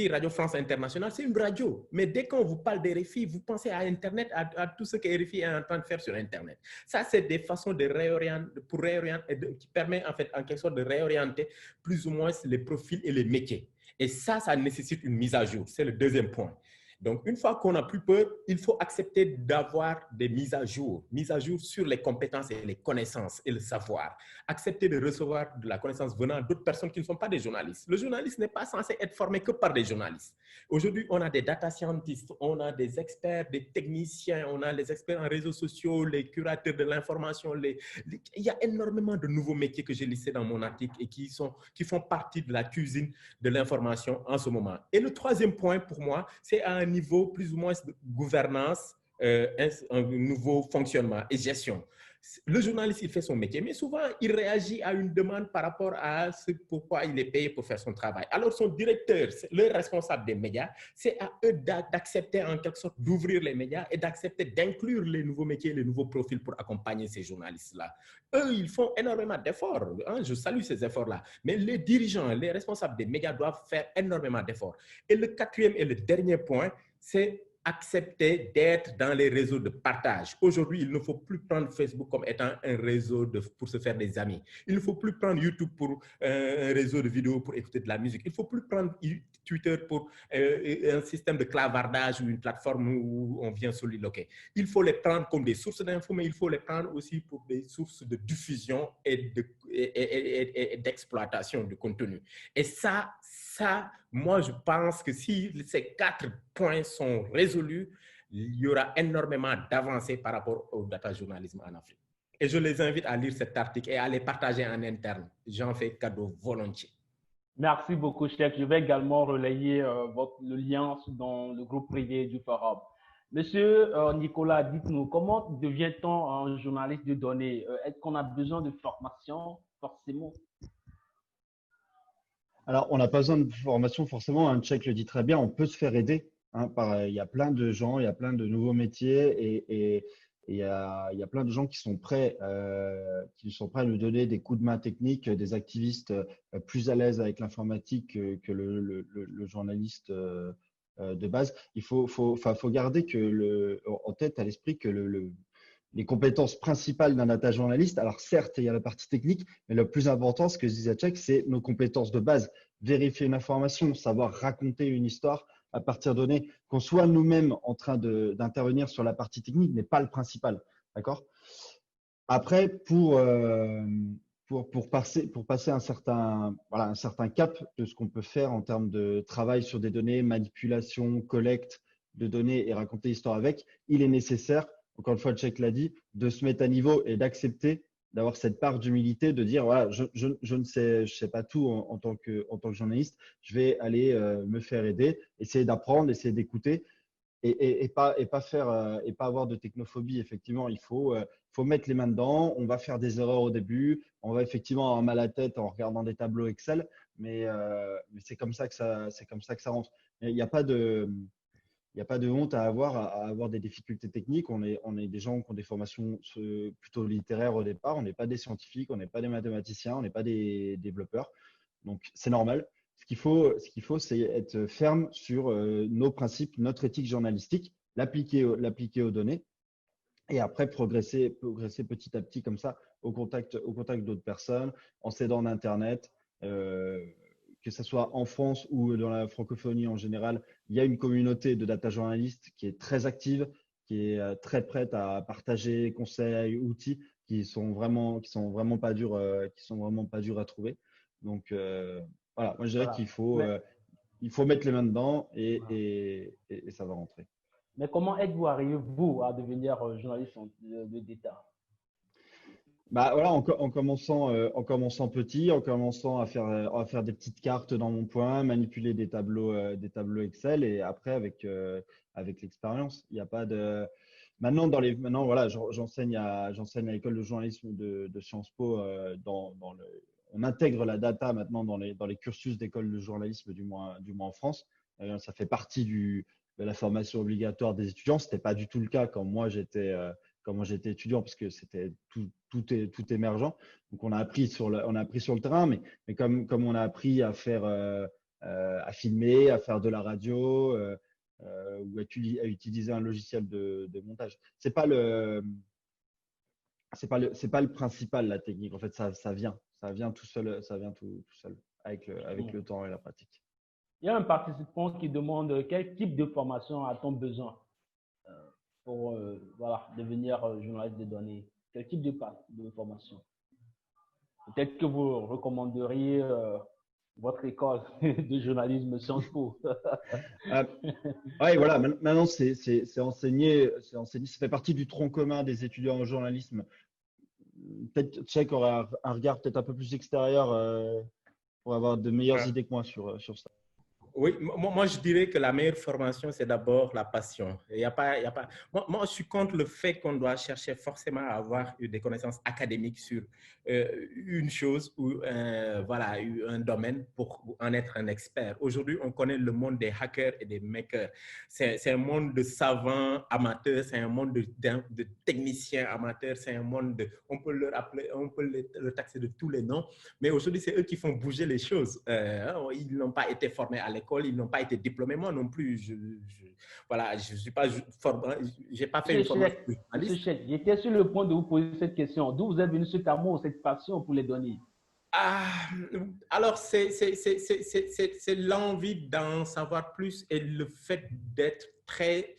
Radio France Internationale, c'est une radio. Mais dès qu'on vous parle d'RFI, vous pensez à Internet, à tout ce que RFI est en train de faire sur Internet. Ça, c'est des façons de réorienter, qui permet en fait en quelque sorte de réorienter plus ou moins les profils et les métiers. Et ça nécessite une mise à jour. C'est le deuxième point. Donc, une fois qu'on n'a plus peur, il faut accepter d'avoir des mises à jour sur les compétences et les connaissances et le savoir. Accepter de recevoir de la connaissance venant d'autres personnes qui ne sont pas des journalistes. Le journaliste n'est pas censé être formé que par des journalistes. Aujourd'hui, on a des data scientists, on a des experts, des techniciens, on a les experts en réseaux sociaux, les curateurs de l'information. Il y a énormément de nouveaux métiers que j'ai listés dans mon article et qui font partie de la cuisine de l'information en ce moment. Et le troisième point pour moi, c'est à un niveau plus ou moins de gouvernance, un nouveau fonctionnement et gestion. Le journaliste, il fait son métier, mais souvent, il réagit à une demande par rapport à ce pourquoi il est payé pour faire son travail. Alors, son directeur, le responsable des médias, c'est à eux d'accepter en quelque sorte d'ouvrir les médias et d'accepter d'inclure les nouveaux métiers, les nouveaux profils pour accompagner ces journalistes-là. Eux, ils font énormément d'efforts. Hein, je salue ces efforts-là. Mais les dirigeants, les responsables des médias doivent faire énormément d'efforts. Et le quatrième et le dernier point, c'est accepter d'être dans les réseaux de partage. Aujourd'hui, il ne faut plus prendre Facebook comme étant un réseau pour se faire des amis. Il ne faut plus prendre YouTube pour un réseau de vidéos pour écouter de la musique. Il ne faut plus prendre Twitter pour un système de clavardage ou une plateforme où on vient soliloquer. Il faut les prendre comme des sources d'infos, mais il faut les prendre aussi pour des sources de diffusion et d'exploitation de contenu. Et ça, moi, je pense que si ces 4 points sont résolus, il y aura énormément d'avancées par rapport au data journalisme en Afrique. Et je les invite à lire cet article et à les partager en interne. J'en fais cadeau volontiers. Merci beaucoup, chef. Je vais également relayer le lien dans le groupe privé du forum. Monsieur Nicolas, dites-nous, comment devient-on un journaliste de données? Est-ce qu'on a besoin de formation, forcément? Alors, on n'a pas besoin de formation forcément. Un Cheikh le dit très bien, on peut se faire aider. Il y a plein de gens, il y a plein de nouveaux métiers et il y a plein de gens qui sont prêts à nous donner des coups de main techniques, des activistes plus à l'aise avec l'informatique que le journaliste de base. Il faut garder en tête, à l'esprit que les compétences principales d'un data journaliste, alors certes, il y a la partie technique, mais le plus important, ce que disait Cheikh, c'est nos compétences de base. Vérifier une information, savoir raconter une histoire à partir de données, qu'on soit nous-mêmes en train d'intervenir sur la partie technique n'est pas le principal. D'accord? Après, pour passer un certain cap de ce qu'on peut faire en termes de travail sur des données, manipulation, collecte de données et raconter l'histoire avec, il est nécessaire, encore une fois, Cheikh l'a dit, de se mettre à niveau et d'accepter d'avoir cette part d'humilité, de dire voilà, je ne sais pas tout en tant que journaliste, je vais aller me faire aider, essayer d'apprendre, essayer d'écouter et pas avoir de technophobie. Effectivement, il faut mettre les mains dedans. On va faire des erreurs au début, on va effectivement avoir mal à la tête en regardant des tableaux Excel, mais c'est comme ça que ça rentre. Il n'y a pas de honte à avoir des difficultés techniques. On est des gens qui ont des formations plutôt littéraires au départ. On n'est pas des scientifiques, on n'est pas des mathématiciens, on n'est pas des développeurs. Donc, c'est normal. Ce qu'il faut, c'est être ferme sur nos principes, notre éthique journalistique, l'appliquer aux données et après progresser petit à petit comme ça au contact d'autres personnes, en s'aidant d'Internet. Que ce soit en France ou dans la francophonie en général, il y a une communauté de data journalistes qui est très active, qui est très prête à partager conseils, outils qui sont vraiment pas durs à trouver. Donc voilà, moi je dirais qu'il faut mettre les mains dedans et ça va rentrer. Mais comment êtes-vous arrivé, vous, à devenir journaliste d'État? Bah voilà, en commençant petit, en commençant à faire des petites cartes dans mon coin, manipuler des tableaux Excel et après avec l'expérience, il n'y a pas de. Maintenant voilà, j'enseigne à l'école de journalisme de Sciences Po on intègre la data maintenant dans les cursus d'école de journalisme du moins en France. Ça fait partie de la formation obligatoire des étudiants. C'était pas du tout le cas quand moi j'étais étudiant parce que c'était tout émergent. Donc on a appris sur le terrain, mais comme on a appris à faire à filmer, à faire de la radio ou à utiliser un logiciel de montage. C'est pas le principal, la technique. En fait, ça vient tout seul, tout seul avec le temps et la pratique. Il y a un participant qui demande quel type de formation a-t-on besoin pour devenir journaliste de données? Quel type de formation? Peut-être que vous recommanderiez votre école de journalisme Sciences Po. Oui, voilà. Maintenant, c'est enseigné, ça fait partie du tronc commun des étudiants en journalisme. Peut-être Cheikh aura un regard peut-être un peu plus extérieur pour avoir de meilleures idées que moi sur ça. Oui, moi, je dirais que la meilleure formation, c'est d'abord la passion. Moi, je suis contre le fait qu'on doit chercher forcément à avoir des connaissances académiques sur une chose ou un domaine pour en être un expert. Aujourd'hui, on connaît le monde des hackers et des makers. C'est un monde de savants amateurs, c'est un monde de techniciens amateurs, c'est un monde on peut le taxer de tous les noms, mais aujourd'hui, c'est eux qui font bouger les choses. Ils n'ont pas été formés à l'école, ils n'ont pas été diplômés. Moi non plus, je suis pas formé, j'ai pas fait une formation de journaliste. J'étais sur le point de vous poser cette question. D'où vous est venu cet amour, cette passion pour les données? Alors, c'est l'envie d'en savoir plus et le fait d'être très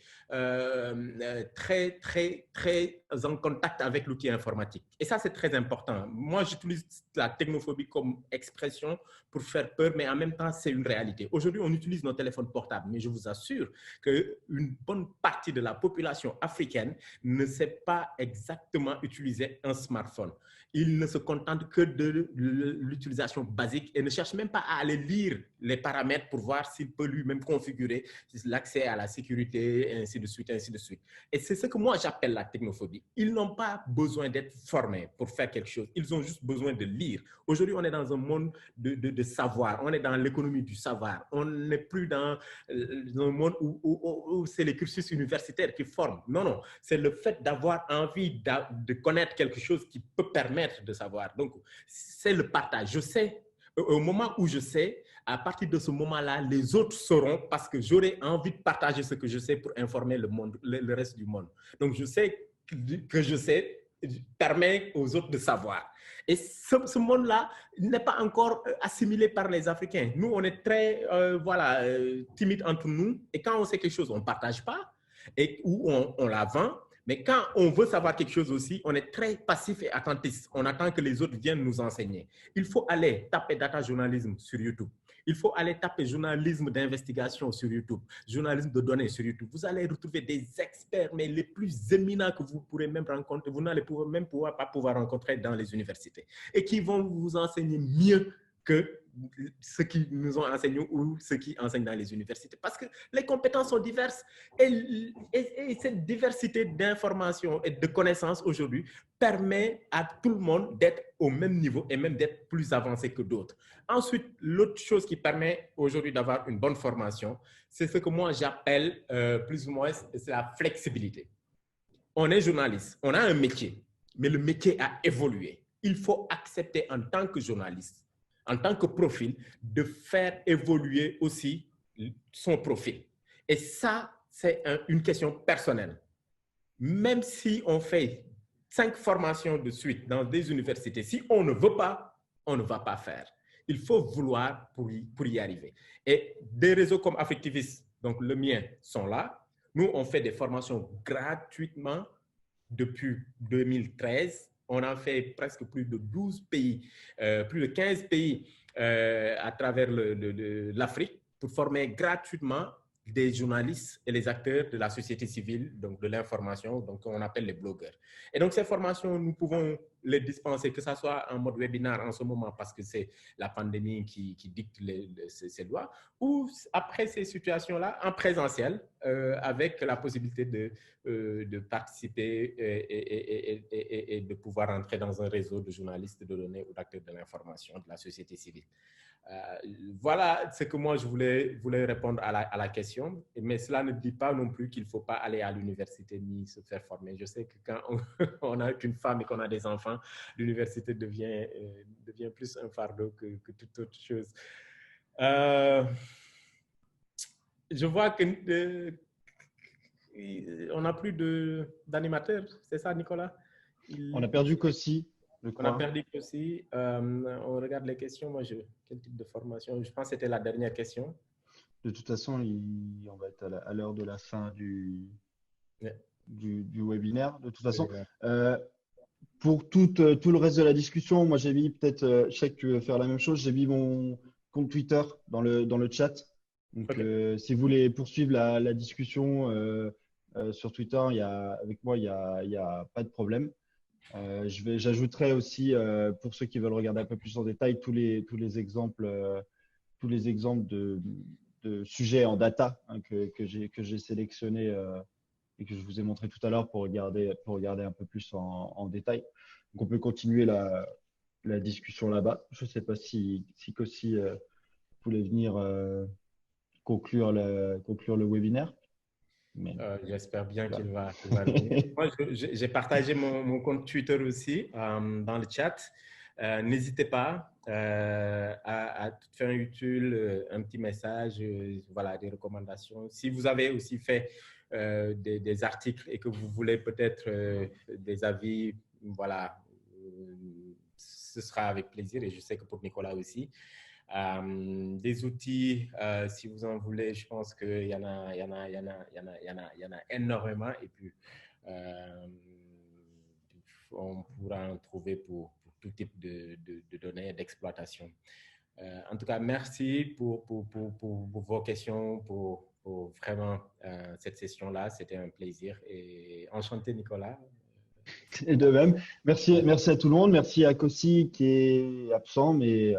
très, très, très en contact avec l'outil informatique. Et ça, c'est très important. Moi, j'utilise la technophobie comme expression pour faire peur, mais en même temps, c'est une réalité. Aujourd'hui, on utilise nos téléphones portables, mais je vous assure qu'une bonne partie de la population africaine ne sait pas exactement utiliser un smartphone. Ils ne se contentent que de l'utilisation basique et ne cherchent même pas à aller lire les paramètres pour voir s'il peut lui-même configurer l'accès à la sécurité, ainsi de suite, ainsi de suite. Et c'est ce que moi j'appelle la technophobie. Ils n'ont pas besoin d'être formés pour faire quelque chose. Ils ont juste besoin de lire. Aujourd'hui, on est dans un monde de savoir. On est dans l'économie du savoir. On n'est plus dans un monde où c'est les cursus universitaires qui forment. Non, non. C'est le fait d'avoir envie de connaître quelque chose qui peut permettre de savoir. Donc, c'est le partage. Je sais, au moment où je sais, à partir de ce moment-là, les autres sauront parce que j'aurai envie de partager ce que je sais pour informer le monde, le reste du monde. Donc, je sais que je sais permet aux autres de savoir. Et ce monde-là n'est pas encore assimilé par les Africains. Nous, on est très timides entre nous. Et quand on sait quelque chose, on ne partage pas ou on la vend. Mais quand on veut savoir quelque chose aussi, on est très passif et attentiste. On attend que les autres viennent nous enseigner. Il faut aller taper data journalisme sur YouTube. Il faut aller taper journalisme d'investigation sur YouTube, journalisme de données sur YouTube. Vous allez retrouver des experts, mais les plus éminents que vous pourrez même rencontrer, vous n'allez même pas pouvoir rencontrer dans les universités et qui vont vous enseigner mieux que ceux qui nous ont enseigné ou ceux qui enseignent dans les universités. Parce que les compétences sont diverses et cette diversité d'informations et de connaissances aujourd'hui permet à tout le monde d'être au même niveau et même d'être plus avancé que d'autres. Ensuite, l'autre chose qui permet aujourd'hui d'avoir une bonne formation, c'est ce que moi j'appelle plus ou moins c'est la flexibilité. On est journaliste, on a un métier, mais le métier a évolué. Il faut accepter en tant que journaliste, en tant que profil, de faire évoluer aussi son profil. Et ça, c'est une question personnelle. Même si on fait 5 formations de suite dans des universités, si on ne veut pas, on ne va pas faire. Il faut vouloir pour y arriver. Et des réseaux comme Affectivis, donc le mien, sont là. Nous, on fait des formations gratuitement depuis 2013. On a fait presque plus de 12 pays, plus de 15 pays à travers l'Afrique pour former gratuitement des journalistes et les acteurs de la société civile, donc de l'information, donc on appelle les blogueurs. Et donc ces formations, nous pouvons les dispenser, que ce soit en mode webinaire en ce moment parce que c'est la pandémie qui dicte ces lois, ou après ces situations-là en présentiel avec la possibilité de participer et de pouvoir entrer dans un réseau de journalistes, de données ou d'acteurs de l'information de la société civile. Voilà ce que moi je voulais répondre à la question, mais cela ne dit pas non plus qu'il ne faut pas aller à l'université ni se faire former. Je sais que quand on n'a qu'une femme et qu'on a des enfants, l'université devient plus un fardeau que toute autre chose. Je vois que on n'a plus d'animateur, c'est ça Nicolas? On a perdu Kossi. On a perdu aussi. On regarde les questions. Moi, quel type de formation? Je pense que c'était la dernière question. De toute façon, on va être à l'heure de la fin du webinaire. De toute façon, pour tout le reste de la discussion, moi, j'ai mis peut-être, je sais que tu veux faire la même chose, j'ai mis mon compte Twitter dans le chat. Donc, si vous voulez poursuivre la discussion sur Twitter, avec moi, il n'y a pas de problème. J'ajouterai aussi, pour ceux qui veulent regarder un peu plus en détail, tous les exemples de sujets en data que j'ai sélectionnés et que je vous ai montré tout à l'heure pour regarder un peu plus en détail. Donc, on peut continuer la discussion là-bas. Je ne sais pas si Kossi voulait venir conclure le webinaire. J'espère bien qu'il va venir. Moi, j'ai partagé mon compte Twitter aussi dans le chat. N'hésitez pas à tout faire utile, un petit message, voilà, des recommandations. Si vous avez aussi fait des articles et que vous voulez peut-être des avis, voilà, ce sera avec plaisir et je sais que pour Nicolas aussi. Des outils, si vous en voulez, je pense qu'il y en a énormément. Et puis, on pourra en trouver pour tout type de données d'exploitation. En tout cas, merci pour vos questions, pour vraiment cette session-là. C'était un plaisir. Et enchanté, Nicolas. Et de même. Merci à tout le monde. Merci à Kossi qui est absent, mais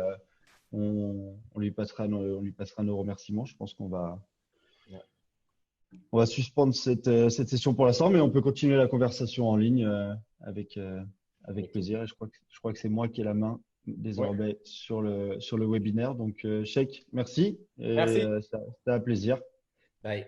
on lui passera nos remerciements. Je pense qu'on va suspendre cette session pour l'instant, mais on peut continuer la conversation en ligne avec plaisir. Et je crois que c'est moi qui ai la main désormais sur le webinaire. Donc, Cheikh, merci. Et Merci. c'était un plaisir. Bye.